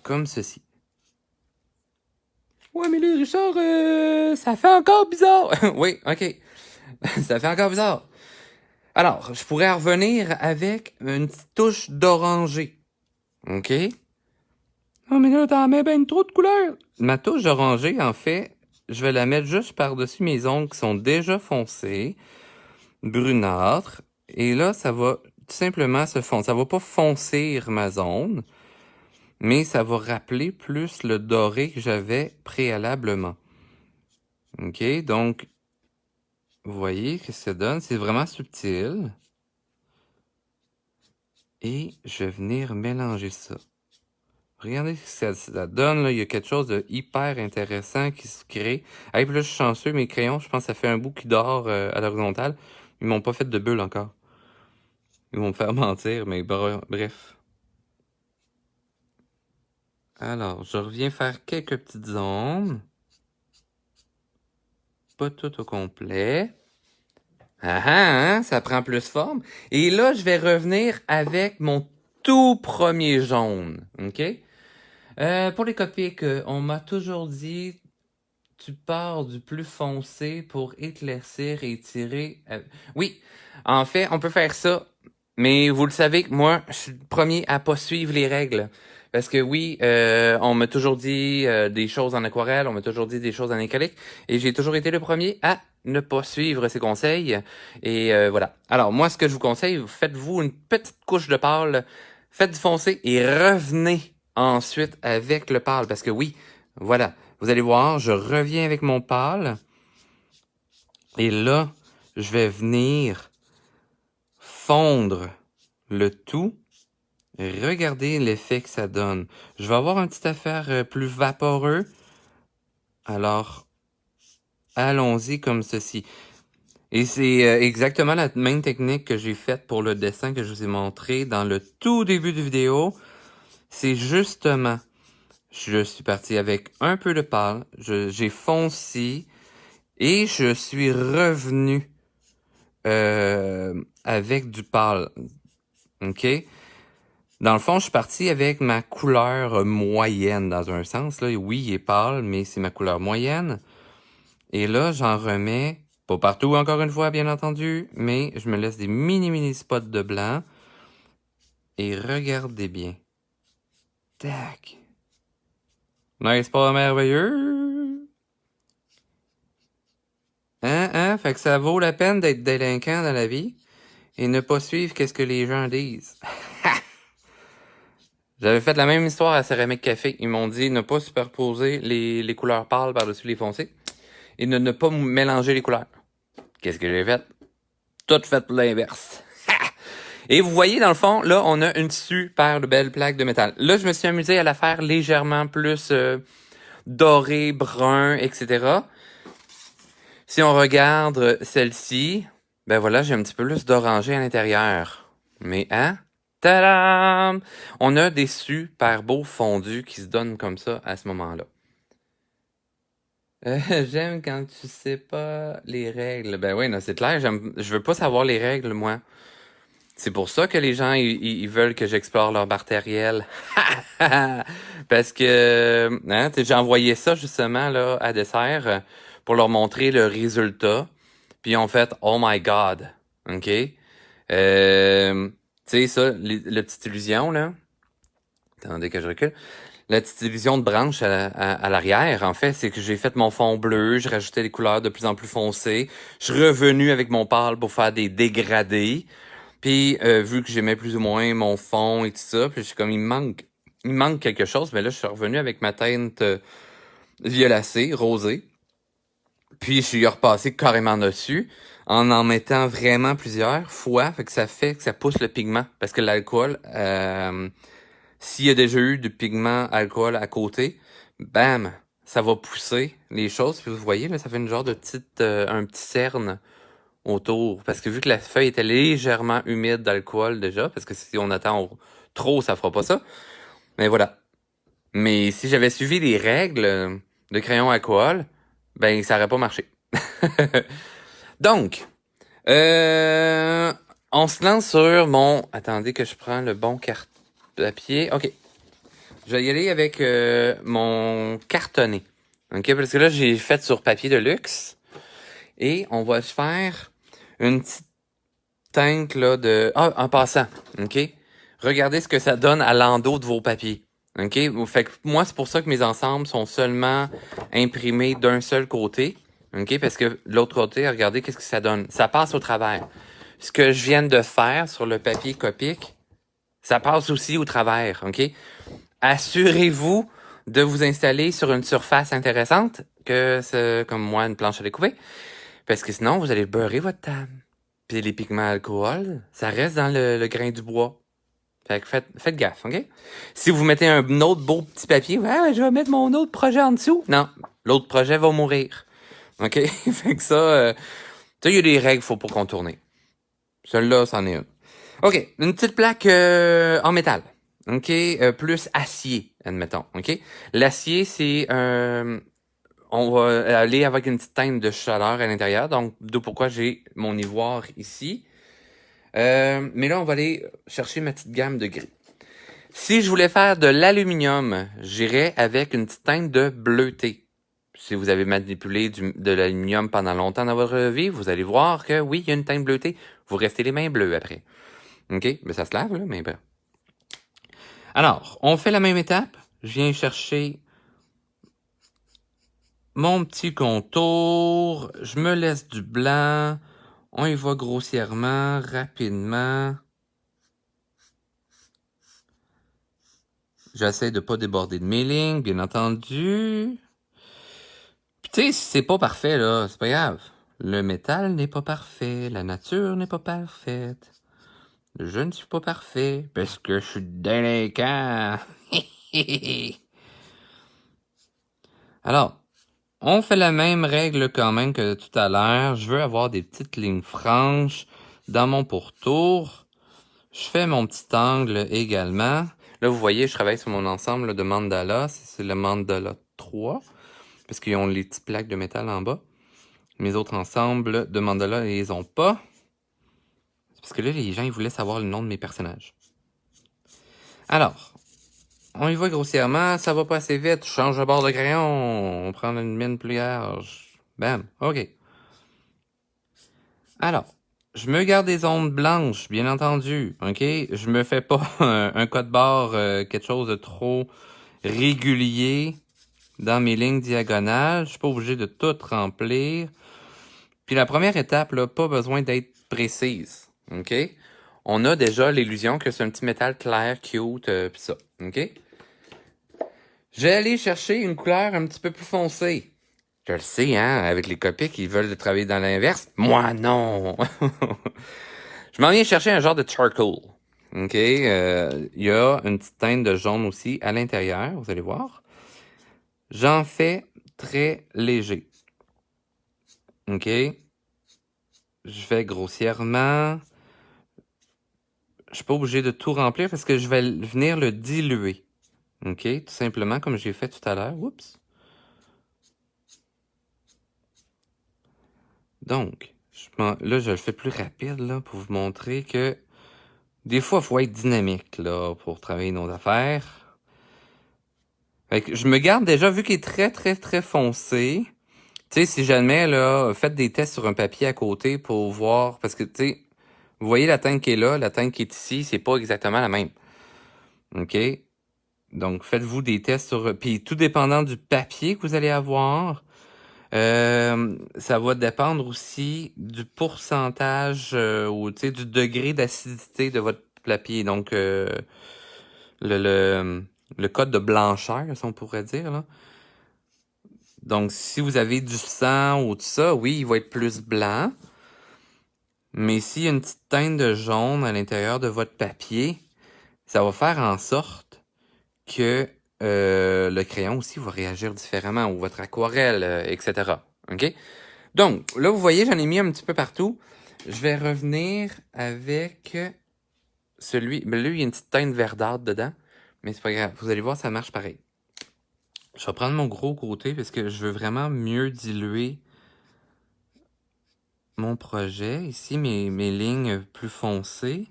Comme ceci. Ouais, mais là, Richard, ça fait encore bizarre. Oui, OK. Ça fait encore bizarre. Alors, je pourrais revenir avec une petite touche d'orangé. OK? Oh, mais là, t'en mets ben trop de couleurs. Ma touche d'orangé, en fait, je vais la mettre juste par-dessus mes ongles qui sont déjà foncés, brunâtres. Et là, ça va tout simplement se fondre. Ça va pas foncir ma zone, mais ça va rappeler plus le doré que j'avais préalablement. OK? Donc, vous voyez ce que ça donne? C'est vraiment subtil. Et je vais venir mélanger ça. Regardez ce que ça donne, là. Il y a quelque chose de hyper intéressant qui se crée. Puis là, je suis chanceux, mes crayons, je pense que ça fait un bout qui dort à l'horizontale. Ils m'ont pas fait de bulle encore. Ils vont me faire mentir, mais bref. Alors, je reviens faire quelques petites ondes. Pas tout au complet. Ah ah, hein, ça prend plus forme. Et là, je vais revenir avec mon tout premier jaune. OK? Pour les copiques, on m'a toujours dit, tu pars du plus foncé pour éclaircir et tirer. Oui, en fait, on peut faire ça. Mais vous le savez que moi, je suis le premier à pas suivre les règles. Parce que oui, on m'a toujours dit des choses en aquarelle, on m'a toujours dit des choses en acrylique, et j'ai toujours été le premier à ne pas suivre ces conseils. Et voilà. Alors moi, ce que je vous conseille, faites-vous une petite couche de pâle, faites du foncé et revenez ensuite avec le pâle. Parce que oui, voilà, vous allez voir, je reviens avec mon pâle. Et là, je vais venir fondre le tout. Regardez l'effet que ça donne. Je vais avoir une petite affaire plus vaporeux. Alors, allons-y comme ceci. Et c'est exactement la même technique que j'ai faite pour le dessin que je vous ai montré dans le tout début de vidéo. C'est justement, je suis parti avec un peu de pâle, j'ai foncé et je suis revenu avec du pâle. OK? Dans le fond, je suis parti avec ma couleur moyenne, dans un sens. Là. Oui, il est pâle, mais c'est ma couleur moyenne. Et là, j'en remets, pas partout encore une fois, bien entendu, mais je me laisse des mini spots de blanc. Et regardez bien. Tac! N'est-ce pas merveilleux? Hein? Fait que ça vaut la peine d'être délinquant dans la vie et ne pas suivre qu'est-ce que les gens disent. J'avais fait la même histoire à Céramique Café. Ils m'ont dit ne pas superposer les couleurs pâles par-dessus les foncés et ne pas mélanger les couleurs. Qu'est-ce que j'ai fait? Tout fait l'inverse. Et vous voyez, dans le fond, là, on a une super belle plaque de métal. Là, je me suis amusé à la faire légèrement plus doré, brun, etc. Si on regarde celle-ci, ben voilà, j'ai un petit peu plus d'orangé à l'intérieur. Mais, hein? Tadam! On a des super beaux fondus qui se donnent comme ça à ce moment-là. J'aime quand tu sais pas les règles. Ben oui, non, c'est clair, je veux pas savoir les règles, moi. C'est pour ça que les gens, ils veulent que j'explore leur matériel. Parce que, hein, j'ai envoyé ça justement là à Dessert pour leur montrer le résultat. Puis ils ont fait « Oh my God! » OK? Tu sais ça, la petite illusion, là. Attendez que je recule. La petite illusion de branche à l'arrière, en fait, c'est que j'ai fait mon fond bleu, je rajoutais des couleurs de plus en plus foncées. Je suis revenu avec mon pâle pour faire des dégradés. Puis, vu que j'aimais plus ou moins mon fond et tout ça, puis je suis comme, il me manque quelque chose. Mais là, je suis revenu avec ma teinte violacée, rosée. Puis, je suis repassé carrément dessus en mettant vraiment plusieurs fois. Fait que ça pousse le pigment. Parce que l'alcool, s'il y a déjà eu du pigment alcool à côté, bam, ça va pousser les choses. Puis vous voyez, là, ça fait une genre de petite, un petit cerne autour. Parce que vu que la feuille était légèrement humide d'alcool déjà, parce que si on attend trop, ça fera pas ça. Mais voilà. Mais si j'avais suivi les règles de crayon alcool, ben ça aurait pas marché. Donc, on se lance sur mon... Attendez que je prends le bon papier. OK. Je vais y aller avec mon cartonné. OK? Parce que là, j'ai fait sur papier de luxe. Et on va se faire une petite teinte là de... Ah, en passant. OK? Regardez ce que ça donne à l'endos de vos papiers. OK? Fait que moi, c'est pour ça que mes ensembles sont seulement imprimés d'un seul côté. OK? Parce que l'autre côté, regardez qu'est-ce que ça donne. Ça passe au travers. Ce que je viens de faire sur le papier Copic, ça passe aussi au travers. OK? Assurez-vous de vous installer sur une surface intéressante, que c'est comme moi, une planche à découper. Parce que sinon, vous allez beurrer votre table. Puis les pigments alcool, ça reste dans le grain du bois. Fait que faites gaffe, OK? Si vous mettez un autre beau petit papier, ouais, je vais mettre mon autre projet en dessous. Non, l'autre projet va mourir. OK? Fait que ça, il y a des règles qu'il faut pas contourner. Celle-là, c'en est une. OK, une petite plaque en métal. OK? Plus acier, admettons. OK? L'acier, c'est on va aller avec une petite teinte de chaleur à l'intérieur. Donc, d'où pourquoi j'ai mon ivoire ici. Mais là, on va aller chercher ma petite gamme de gris. Si je voulais faire de l'aluminium, j'irais avec une petite teinte de bleuté. Si vous avez manipulé de l'aluminium pendant longtemps dans votre vie, vous allez voir que oui, il y a une teinte bleutée. Vous restez les mains bleues après. OK? Mais ça se lave, là, mais bref. Alors, on fait la même étape. Je viens chercher mon petit contour. Je me laisse du blanc. On y va grossièrement, rapidement. J'essaie de pas déborder de mes lignes, bien entendu. Puis tu sais, si c'est pas parfait, là, c'est pas grave. Le métal n'est pas parfait. La nature n'est pas parfaite. Je ne suis pas parfait parce que je suis délinquant. Alors, on fait la même règle quand même que tout à l'heure. Je veux avoir des petites lignes franches dans mon pourtour. Je fais mon petit angle également. Là, vous voyez, je travaille sur mon ensemble de mandala. C'est le mandala 3, parce qu'ils ont les petites plaques de métal en bas. Mes autres ensembles de mandala, ils les ont pas. Parce que là, les gens, ils voulaient savoir le nom de mes personnages. Alors, on y va grossièrement. Ça va pas assez vite. Je change de bord de crayon. On prend une mine plus large. Bam. OK. Alors, je me garde des ondes blanches, bien entendu. OK? Je me fais pas un code barre, quelque chose de trop régulier dans mes lignes diagonales. Je suis pas obligé de tout remplir. Puis la première étape, là, pas besoin d'être précise. OK? On a déjà l'illusion que c'est un petit métal clair, cute, pis ça. OK? Je vais aller chercher une couleur un petit peu plus foncée. Je le sais, hein, avec les copies qui veulent travailler dans l'inverse. Moi, non! Je m'en viens chercher un genre de charcoal. OK? Il y a une petite teinte de jaune aussi à l'intérieur, vous allez voir. J'en fais très léger. OK? Je fais grossièrement. Je suis pas obligé de tout remplir parce que je vais venir le diluer. OK? Tout simplement comme j'ai fait tout à l'heure. Oups! Donc, là, je le fais plus rapide là, pour vous montrer que des fois, il faut être dynamique là, pour travailler nos affaires. Fait que je me garde déjà, vu qu'il est très, très, très foncé. Tu sais, si jamais, là, faites des tests sur un papier à côté pour voir, parce que, tu sais, vous voyez la teinte qui est là, la teinte qui est ici, c'est pas exactement la même. OK? Donc, faites-vous des tests sur... Puis, tout dépendant du papier que vous allez avoir, ça va dépendre aussi du pourcentage ou, tu sais, du degré d'acidité de votre papier. Donc, le code de blancheur, si on pourrait dire, là. Donc, si vous avez du sang ou tout ça, oui, il va être plus blanc. Mais s'il y a une petite teinte de jaune à l'intérieur de votre papier, ça va faire en sorte que le crayon aussi va réagir différemment, ou votre aquarelle, etc. OK? Donc, là, vous voyez, j'en ai mis un petit peu partout. Je vais revenir avec celui... Ben, lui, il y a une petite teinte verdâtre dedans, mais c'est pas grave. Vous allez voir, ça marche pareil. Je vais prendre mon gros côté parce que je veux vraiment mieux diluer mon projet. Ici, mes lignes plus foncées.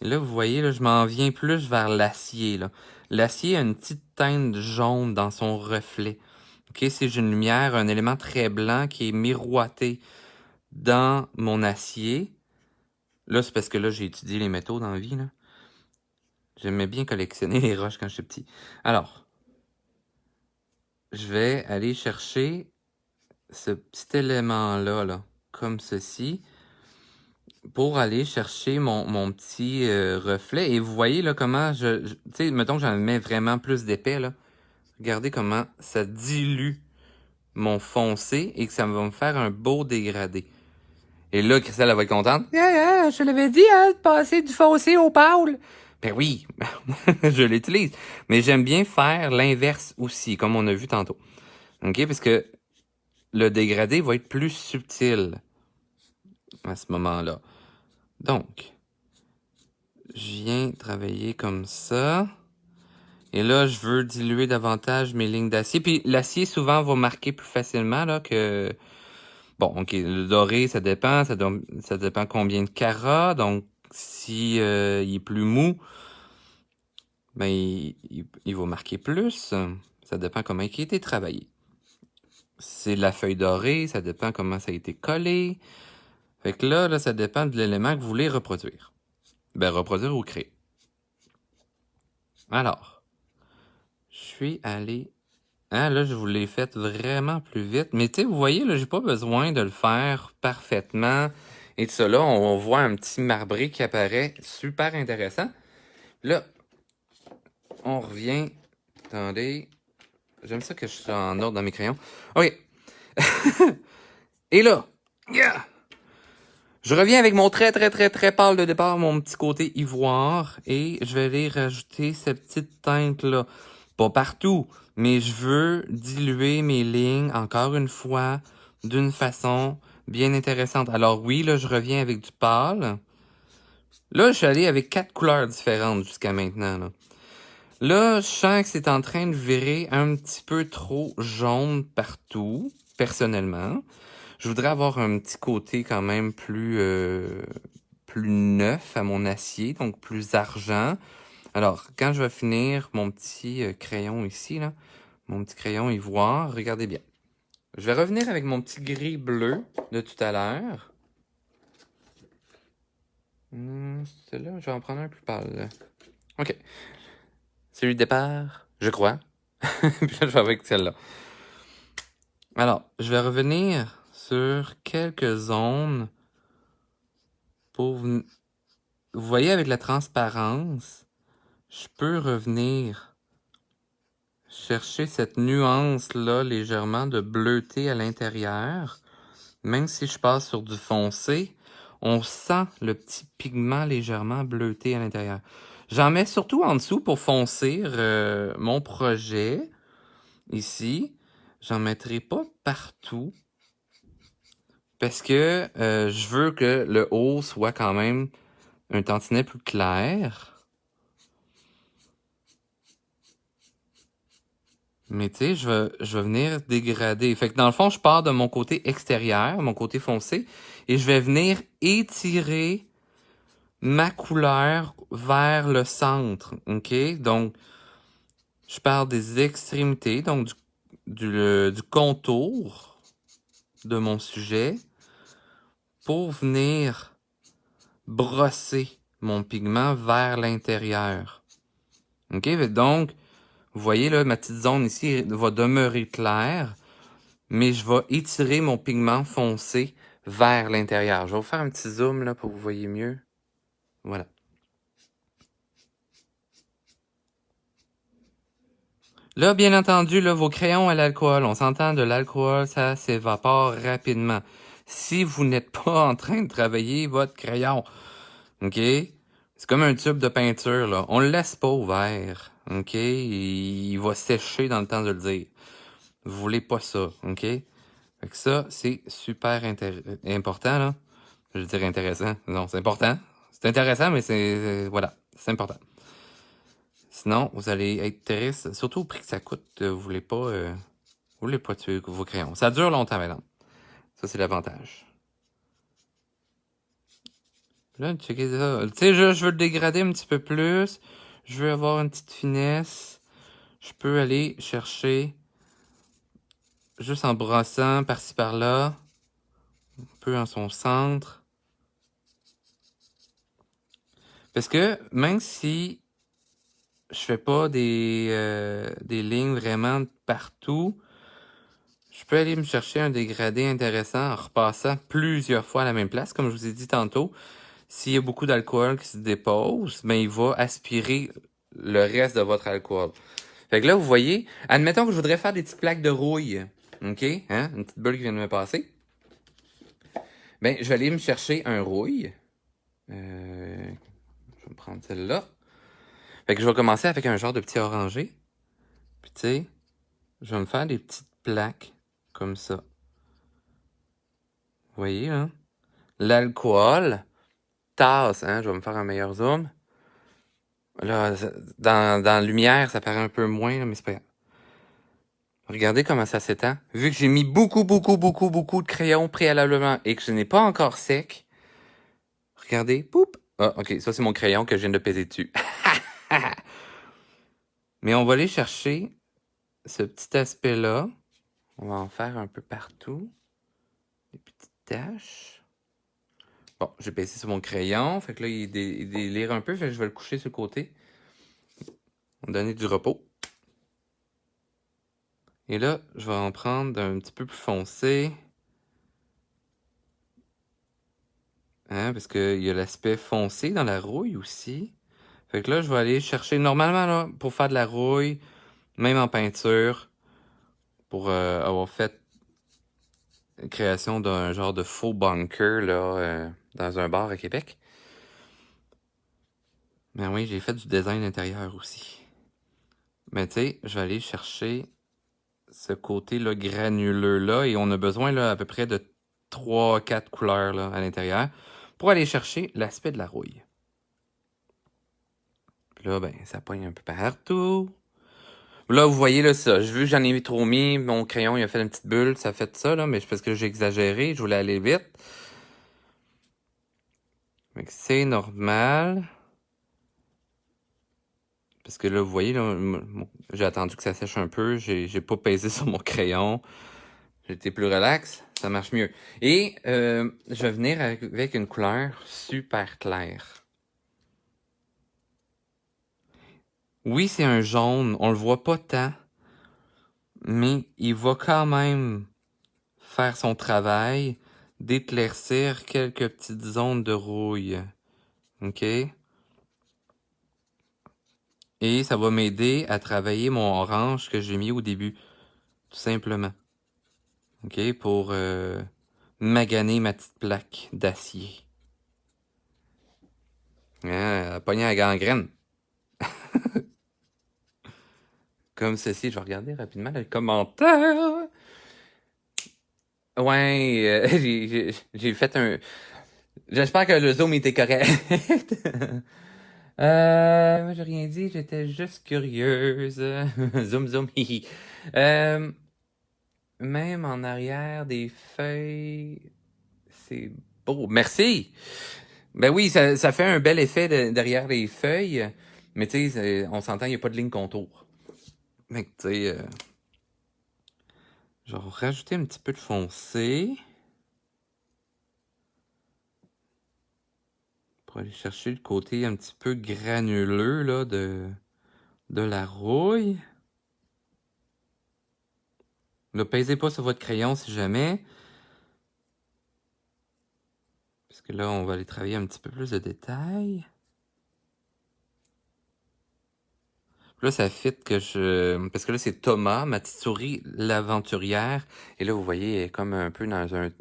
Et là, vous voyez, là, je m'en viens plus vers l'acier. L'acier a une petite teinte jaune dans son reflet. OK, si j'ai une lumière, un élément très blanc qui est miroité dans mon acier. Là, c'est parce que là, j'ai étudié les métaux dans la vie. J'aimais bien collectionner les roches quand j'étais petit. Alors, je vais aller chercher ce petit élément-là, là, comme ceci, pour aller chercher mon petit reflet. Et vous voyez là comment tu sais, mettons que j'en mets vraiment plus d'épais, là. Regardez comment ça dilue mon foncé et que ça va me faire un beau dégradé. Et là, Christelle, elle va être contente. Yeah, je te l'avais dit, hein, de passer du foncé au pâle. Ben oui, je l'utilise. Mais j'aime bien faire l'inverse aussi, comme on a vu tantôt. OK? Parce que le dégradé va être plus subtil à ce moment-là. Donc, Je viens travailler comme ça. Et là, je veux diluer davantage mes lignes d'acier. Puis l'acier, souvent, va marquer plus facilement là, que... Bon, OK, le doré, ça dépend. Ça dépend combien de carats. Donc, si il est plus mou, ben, il va marquer plus. Ça dépend comment il a été travaillé. C'est la feuille dorée, ça dépend comment ça a été collé. Fait que là, ça dépend de l'élément que vous voulez reproduire. Ben, reproduire ou créer. Alors, je suis allé... Hein, là, je vous l'ai fait vraiment plus vite. Mais tu sais, vous voyez, là, j'ai pas besoin de le faire parfaitement. Et de cela, on voit un petit marbré qui apparaît. Super intéressant. Là, on revient. Attendez. J'aime ça que je sois en ordre dans mes crayons. OK. Et là, yeah! Je reviens avec mon très pâle de départ, mon petit côté ivoire. Et je vais aller rajouter cette petite teinte-là. Pas partout, mais je veux diluer mes lignes, encore une fois, d'une façon bien intéressante. Alors oui, là, je reviens avec du pâle. Là, je suis allé avec 4 couleurs différentes jusqu'à maintenant. Là, je sens que c'est en train de virer un petit peu trop jaune partout, personnellement. Je voudrais avoir un petit côté quand même plus neuf à mon acier, donc plus argent. Alors, quand je vais finir mon petit crayon ici, là, mon petit crayon ivoire, regardez bien. Je vais revenir avec mon petit gris bleu de tout à l'heure. Celui-là, je vais en prendre un plus pâle. OK. Celui de départ, je crois. Puis là, je vais avec celle-là. Alors, je vais revenir sur quelques zones pour... Vous voyez, avec la transparence, je peux revenir chercher cette nuance-là légèrement de bleuté à l'intérieur. Même si je passe sur du foncé, on sent le petit pigment légèrement bleuté à l'intérieur. J'en mets surtout en dessous pour foncir mon projet. Ici, j'en mettrai pas partout. Parce que je veux que le haut soit quand même un tantinet plus clair. Mais tu sais, je vais venir dégrader. Fait que dans le fond, je pars de mon côté extérieur, mon côté foncé, et je vais venir étirer ma couleur vers le centre, OK? Donc, je pars des extrémités, donc du contour de mon sujet pour venir brosser mon pigment vers l'intérieur. OK? Donc, vous voyez là, ma petite zone ici va demeurer claire, mais je vais étirer mon pigment foncé vers l'intérieur. Je vais vous faire un petit zoom là pour que vous voyez mieux. Voilà. Là, bien entendu, là, vos crayons à l'alcool, on s'entend de l'alcool, ça s'évapore rapidement. Si vous n'êtes pas en train de travailler votre crayon, OK? C'est comme un tube de peinture, là. On le laisse pas ouvert, OK? Il va sécher dans le temps de le dire. Vous voulez pas ça, OK? Fait que ça, c'est super important, là. Je veux dire intéressant. Non, c'est important. C'est intéressant, mais voilà, c'est important. Sinon, vous allez être triste, surtout au prix que ça coûte. Vous voulez pas tuer vos crayons. Ça dure longtemps maintenant. Ça, c'est l'avantage. Là, checkez ça. Tu sais, je veux le dégrader un petit peu plus. Je veux avoir une petite finesse. Je peux aller chercher, juste en brossant par-ci par-là, un peu en son centre. Parce que même si je fais pas des lignes vraiment partout, je peux aller me chercher un dégradé intéressant en repassant plusieurs fois à la même place. Comme je vous ai dit tantôt, s'il y a beaucoup d'alcool qui se dépose, ben il va aspirer le reste de votre alcool. Fait que là, vous voyez, admettons que je voudrais faire des petites plaques de rouille. OK? Hein? Une petite bulle qui vient de me passer. Ben, je vais aller me chercher un rouille. Je vais me prendre celle-là. Fait que je vais commencer avec un genre de petit orangé. Puis tu sais, je vais me faire des petites plaques comme ça. Vous voyez, hein? L'alcool tasse, hein? Je vais me faire un meilleur zoom. Là, dans la lumière, ça paraît un peu moins, là, mais c'est pas grave. Regardez comment ça s'étend. Vu que j'ai mis beaucoup de crayons préalablement et que je n'ai pas encore sec, regardez, poup! Ah, ok, ça c'est mon crayon que je viens de peser dessus. Mais on va aller chercher ce petit aspect-là. On va en faire un peu partout. Des petites taches. Bon, j'ai baissé sur mon crayon. Fait que là, il délire un peu. Fait que je vais le coucher sur le côté. On va donner du repos. Et là, je vais en prendre un petit peu plus foncé. Hein, parce qu'il y a l'aspect foncé dans la rouille aussi. Fait que là, je vais aller chercher, normalement, là, pour faire de la rouille, même en peinture, pour avoir fait la création d'un genre de faux bunker, là, dans un bar à Québec. Mais oui, j'ai fait du design intérieur aussi. Mais tu sais, je vais aller chercher ce côté-là granuleux-là, et on a besoin, là, à peu près de 3-4 couleurs, là, à l'intérieur, pour aller chercher l'aspect de la rouille. Puis là, ben, ça pogne un peu partout. Là, vous voyez, là, ça. J'ai vu que j'en ai trop mis. Mon crayon, il a fait une petite bulle. Ça a fait ça, là. Mais c'est parce que j'ai exagéré. Je voulais aller vite. Mais c'est normal. Parce que là, vous voyez, là, j'ai attendu que ça sèche un peu. J'ai pas pesé sur mon crayon. J'étais plus relax. Ça marche mieux. Et je vais venir avec une couleur super claire. Oui, c'est un jaune. On le voit pas tant. Mais il va quand même faire son travail d'éclaircir quelques petites zones de rouille. OK? Et ça va m'aider à travailler mon orange que j'ai mis au début. Tout simplement. OK? Pour maganer ma petite plaque d'acier. Hein, pogner la gangrène. Comme ceci. Je vais regarder rapidement les commentaires. Ouais, j'ai fait un... J'espère que le zoom était correct. Moi, j'ai rien dit, j'étais juste curieuse. Zoom, zoom, hihi. Même en arrière des feuilles, c'est beau. Merci! Ben oui, ça fait un bel effet derrière les feuilles, mais tu sais, on s'entend, il n'y a pas de ligne contour. Mais tu sais, je vais rajouter un petit peu de foncé. Pour aller chercher le côté un petit peu granuleux là, de la rouille. Ne pèsez pas sur votre crayon si jamais. Parce que là, on va aller travailler un petit peu plus de détails. Là, ça fit que je... Parce que là, c'est Thomas, ma petite souris, l'aventurière. Et là, vous voyez, elle est comme un peu dans un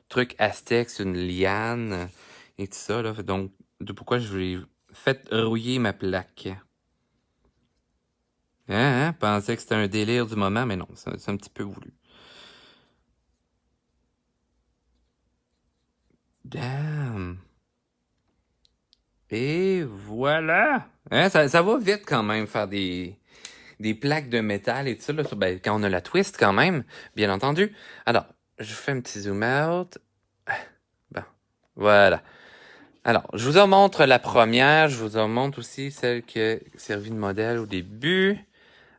truc aztèque, une liane et tout ça. Là. Donc, de pourquoi je lui ai fait rouiller ma plaque. Hein? Pensais que c'était un délire du moment, mais non, c'est un petit peu voulu. Damn! Et voilà! Hein, ça va vite quand même faire des plaques de métal et tout ça, là, ben, quand on a la twist quand même, bien entendu. Alors, je fais un petit zoom out. Bon, voilà. Alors, je vous en montre la première, je vous en montre aussi celle qui a servi de modèle au début.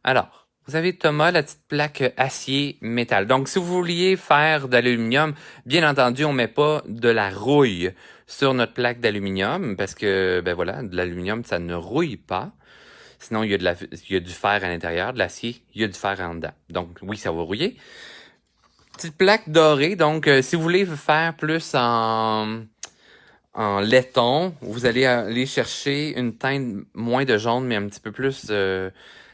Alors, vous avez Thomas, la petite plaque acier métal. Donc, si vous vouliez faire de l'aluminium, bien entendu, on met pas de la rouille sur notre plaque d'aluminium parce que, ben voilà, de l'aluminium, ça ne rouille pas. Sinon, il y a du fer à l'intérieur, de l'acier, il y a du fer en dedans. Donc, oui, ça va rouiller. Petite plaque dorée. Donc, si vous voulez faire plus en laiton, vous allez aller chercher une teinte moins de jaune, mais un petit peu plus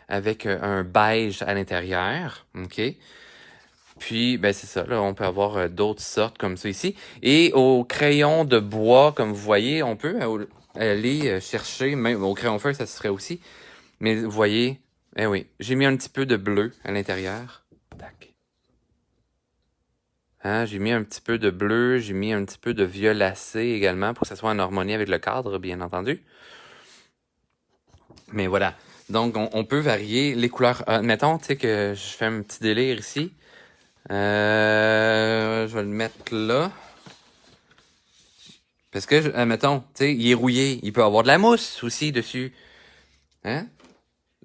avec un beige à l'intérieur. OK? Puis, ben c'est ça, là, on peut avoir d'autres sortes comme ça ici. Et au crayon de bois, comme vous voyez, on peut aller chercher, même au crayon feuille, ça se ferait aussi. Mais vous voyez, eh oui, j'ai mis un petit peu de bleu à l'intérieur. Tac. Hein, j'ai mis un petit peu de bleu, j'ai mis un petit peu de violacé également pour que ça soit en harmonie avec le cadre, bien entendu. Mais voilà. Donc, on peut varier les couleurs. Mettons, tu sais, que je fais un petit délire ici. Je vais le mettre là. Parce que, mettons, tu sais, il est rouillé. Il peut avoir de la mousse aussi dessus. Hein?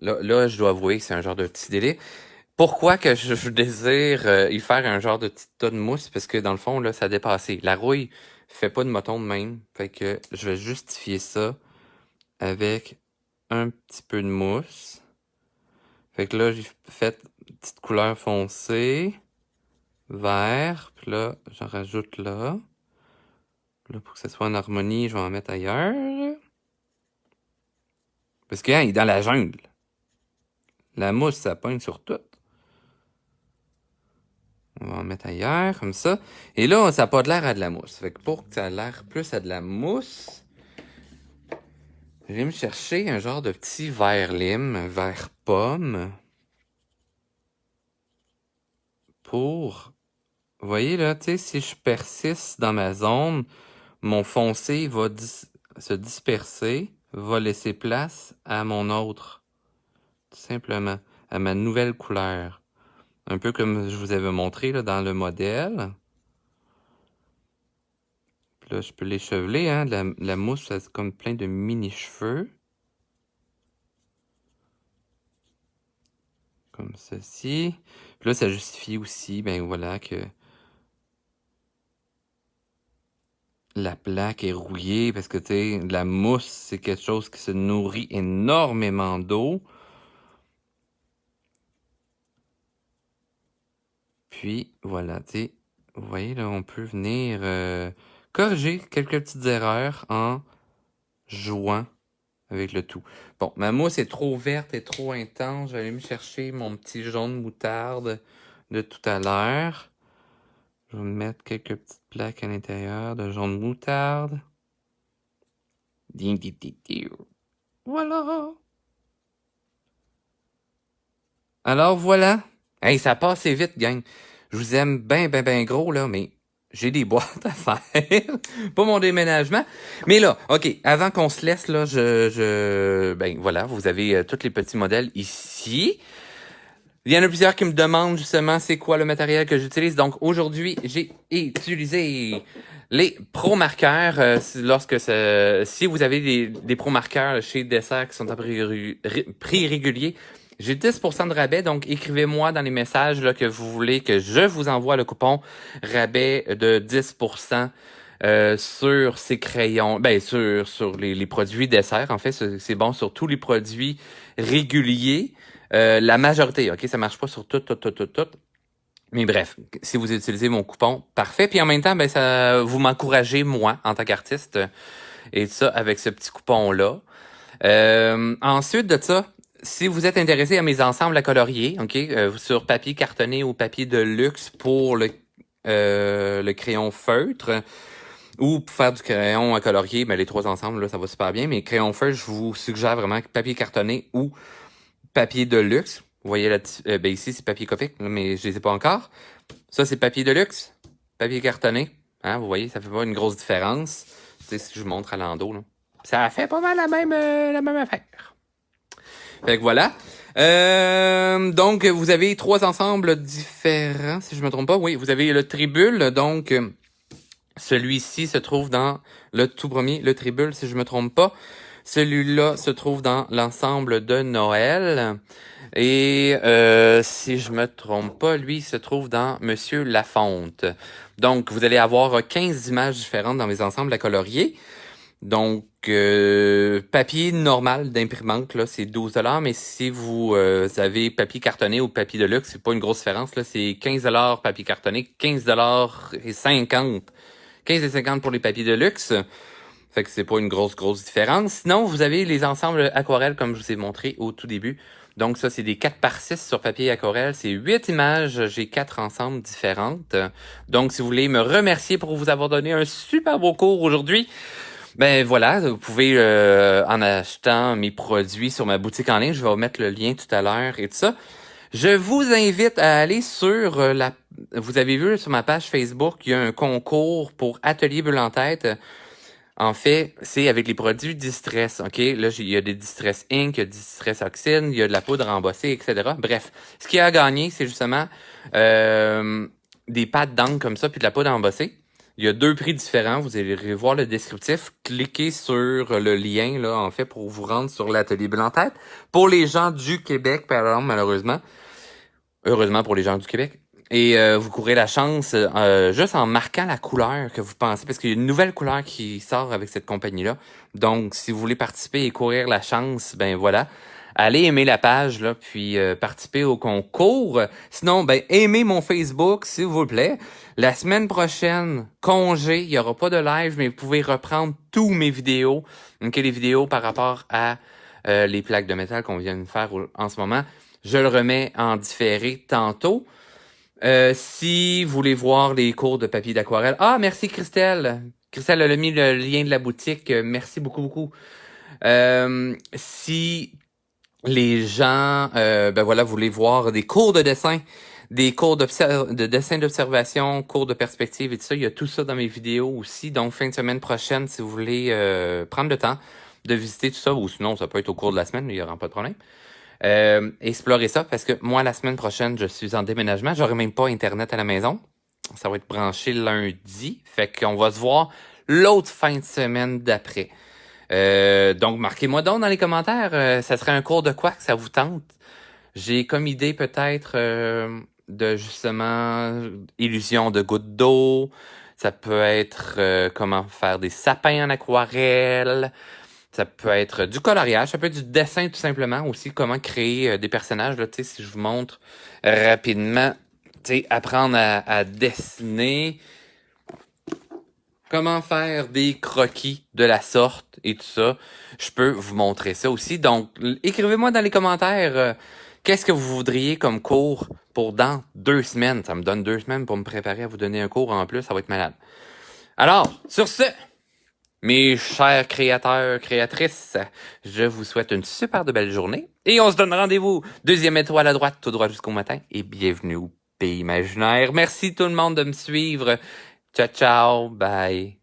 Là, je dois avouer que c'est un genre de petit délire. Pourquoi que je désire y faire un genre de petit tas de mousse? Parce que dans le fond, là, ça a dépassé. La rouille fait pas de moton de même. Fait que je vais justifier ça avec un petit peu de mousse. Fait que là, j'ai fait une petite couleur foncée, vert. Puis là, j'en rajoute là. Là, pour que ça soit en harmonie, je vais en mettre ailleurs. Parce que, hein, il est dans la jungle. La mousse, ça pogne sur tout. On va en mettre ailleurs, comme ça. Et là, ça n'a pas de l'air à de la mousse. Fait que pour que ça ait l'air plus à de la mousse, je vais me chercher un genre de petit vert lime, vert pomme. Pour... Vous voyez là, tu sais, si je persiste dans ma zone, mon foncé va se disperser, va laisser place à mon autre. Tout simplement. À ma nouvelle couleur. Un peu comme je vous avais montré là, dans le modèle. Puis là, je peux l'écheveler, hein. La mousse, c'est comme plein de mini-cheveux. Comme ceci. Puis là, ça justifie aussi, ben voilà, que la plaque est rouillée parce que, tu sais, la mousse, c'est quelque chose qui se nourrit énormément d'eau. Puis, voilà, tu sais, vous voyez, là, on peut venir corriger quelques petites erreurs en jouant avec le tout. Bon, ma mousse est trop verte et trop intense. Je vais aller me chercher mon petit jaune moutarde de tout à l'heure. Je vais mettre quelques petites plaques à l'intérieur de jaune moutarde. Voilà. Alors voilà. Hey, ça passe assez vite, gang. Je vous aime bien, bien, bien gros, là, mais j'ai des boîtes à faire. Pas mon déménagement. Mais là, OK, avant qu'on se laisse, là, ben voilà, vous avez tous les petits modèles ici. Il y en a plusieurs qui me demandent justement c'est quoi le matériel que j'utilise. Donc aujourd'hui, j'ai utilisé les Pro Marqueurs. Si vous avez des Pro Marqueurs chez Dessert qui sont à prix régulier, j'ai 10% de rabais. Donc écrivez-moi dans les messages là, que vous voulez que je vous envoie le coupon rabais de 10%. Sur ces crayons, ben sur les produits Dessert. En fait, c'est bon sur tous les produits réguliers. La majorité, OK? Ça marche pas sur tout. Mais bref, si vous utilisez mon coupon, parfait. Puis en même temps, ben ça vous m'encouragez, moi, en tant qu'artiste, et ça, avec ce petit coupon-là. Ensuite de ça, si vous êtes intéressé à mes ensembles à colorier, OK? Sur papier cartonné ou papier de luxe pour le crayon feutre, ou pour faire du crayon à colorier, ben les trois ensembles, là, ça va super bien. Mais crayon feutre, je vous suggère vraiment papier cartonné ou papier de luxe. Vous voyez là, ben ici, c'est papier Copic, mais je les ai pas encore. Ça, c'est papier de luxe. Papier cartonné. Hein, vous voyez, ça fait pas une grosse différence. Tu sais, si je vous montre à l'endo, là. Ça fait pas mal la même affaire. Fait que voilà. Donc, vous avez trois ensembles différents, si je me trompe pas. Oui, vous avez le tribule. Donc, celui-ci se trouve dans le tout premier, le tribule, si je me trompe pas. Celui-là se trouve dans l'ensemble de Noël. Et si je me trompe pas, lui se trouve dans Monsieur Lafonte. Donc, vous allez avoir 15 images différentes dans mes ensembles à colorier. Donc, papier normal d'imprimante, là, c'est 12$. Mais si vous avez papier cartonné ou papier de luxe, c'est pas une grosse différence. Là, c'est 15$ papier cartonné, 15,50$. 15,50$ pour les papiers de luxe. Fait que c'est pas une grosse différence. Sinon, vous avez les ensembles aquarelles comme je vous ai montré au tout début. Donc ça, c'est des 4x6 sur papier aquarelle. C'est 8 images. J'ai 4 ensembles différentes. Donc, si vous voulez me remercier pour vous avoir donné un super beau cours aujourd'hui, ben voilà, vous pouvez, en achetant mes produits sur ma boutique en ligne, je vais vous mettre le lien tout à l'heure et tout ça. Je vous invite à aller sur vous avez vu sur ma page Facebook, il y a un concours pour Atelier Bulle en tête. En fait, c'est avec les produits Distress, OK? Là, il y a des Distress Ink, il y a Distress Oxine, il y a de la poudre embossée, etc. Bref, ce qui a à gagner, c'est justement des pâtes d'encre comme ça, puis de la poudre embossée. Il y a 2 prix différents. Vous allez voir le descriptif. Cliquez sur le lien, là, en fait, pour vous rendre sur l'atelier Blanc-Tête. Pour les gens du Québec, par exemple, malheureusement. Heureusement pour les gens du Québec. Et vous courez la chance juste en marquant la couleur que vous pensez, parce qu'il y a une nouvelle couleur qui sort avec cette compagnie-là. Donc, si vous voulez participer et courir la chance, ben voilà. Allez aimer la page, là, puis participer au concours. Sinon, ben aimez mon Facebook, s'il vous plaît. La semaine prochaine, congé, il n'y aura pas de live, mais vous pouvez reprendre tous mes vidéos. Donc, les vidéos par rapport à les plaques de métal qu'on vient de faire en ce moment. Je le remets en différé tantôt. Si vous voulez voir les cours de papier d'aquarelle. Ah, merci Christelle. Christelle elle a mis le lien de la boutique. Merci beaucoup, beaucoup. Si les gens, ben voilà, voulez voir des cours de dessin, des cours de dessin d'observation, cours de perspective et tout ça, il y a tout ça dans mes vidéos aussi. Donc, fin de semaine prochaine, si vous voulez prendre le temps de visiter tout ça, ou sinon, ça peut être au cours de la semaine, il n'y aura pas de problème. Explorer ça, parce que moi, la semaine prochaine, je suis en déménagement. J'aurai même pas Internet à la maison. Ça va être branché lundi. Fait qu'on va se voir l'autre fin de semaine d'après. Donc, marquez-moi donc dans les commentaires. Ça serait un cours de quoi que ça vous tente? J'ai comme idée peut-être de justement illusion de gouttes d'eau. Ça peut être comment faire des sapins en aquarelle. Ça peut être du coloriage, ça peut être du dessin tout simplement aussi, comment créer des personnages. Là, si je vous montre rapidement, apprendre à dessiner, comment faire des croquis de la sorte et tout ça, je peux vous montrer ça aussi. Donc, écrivez-moi dans les commentaires qu'est-ce que vous voudriez comme cours pour dans 2 semaines. Ça me donne 2 semaines pour me préparer à vous donner un cours en plus, ça va être malade. Alors, sur ce... Mes chers créateurs, créatrices, je vous souhaite une super de belle journée et on se donne rendez-vous. 2e étoile à droite, tout droit jusqu'au matin et bienvenue au pays imaginaire. Merci tout le monde de me suivre. Ciao, ciao, bye.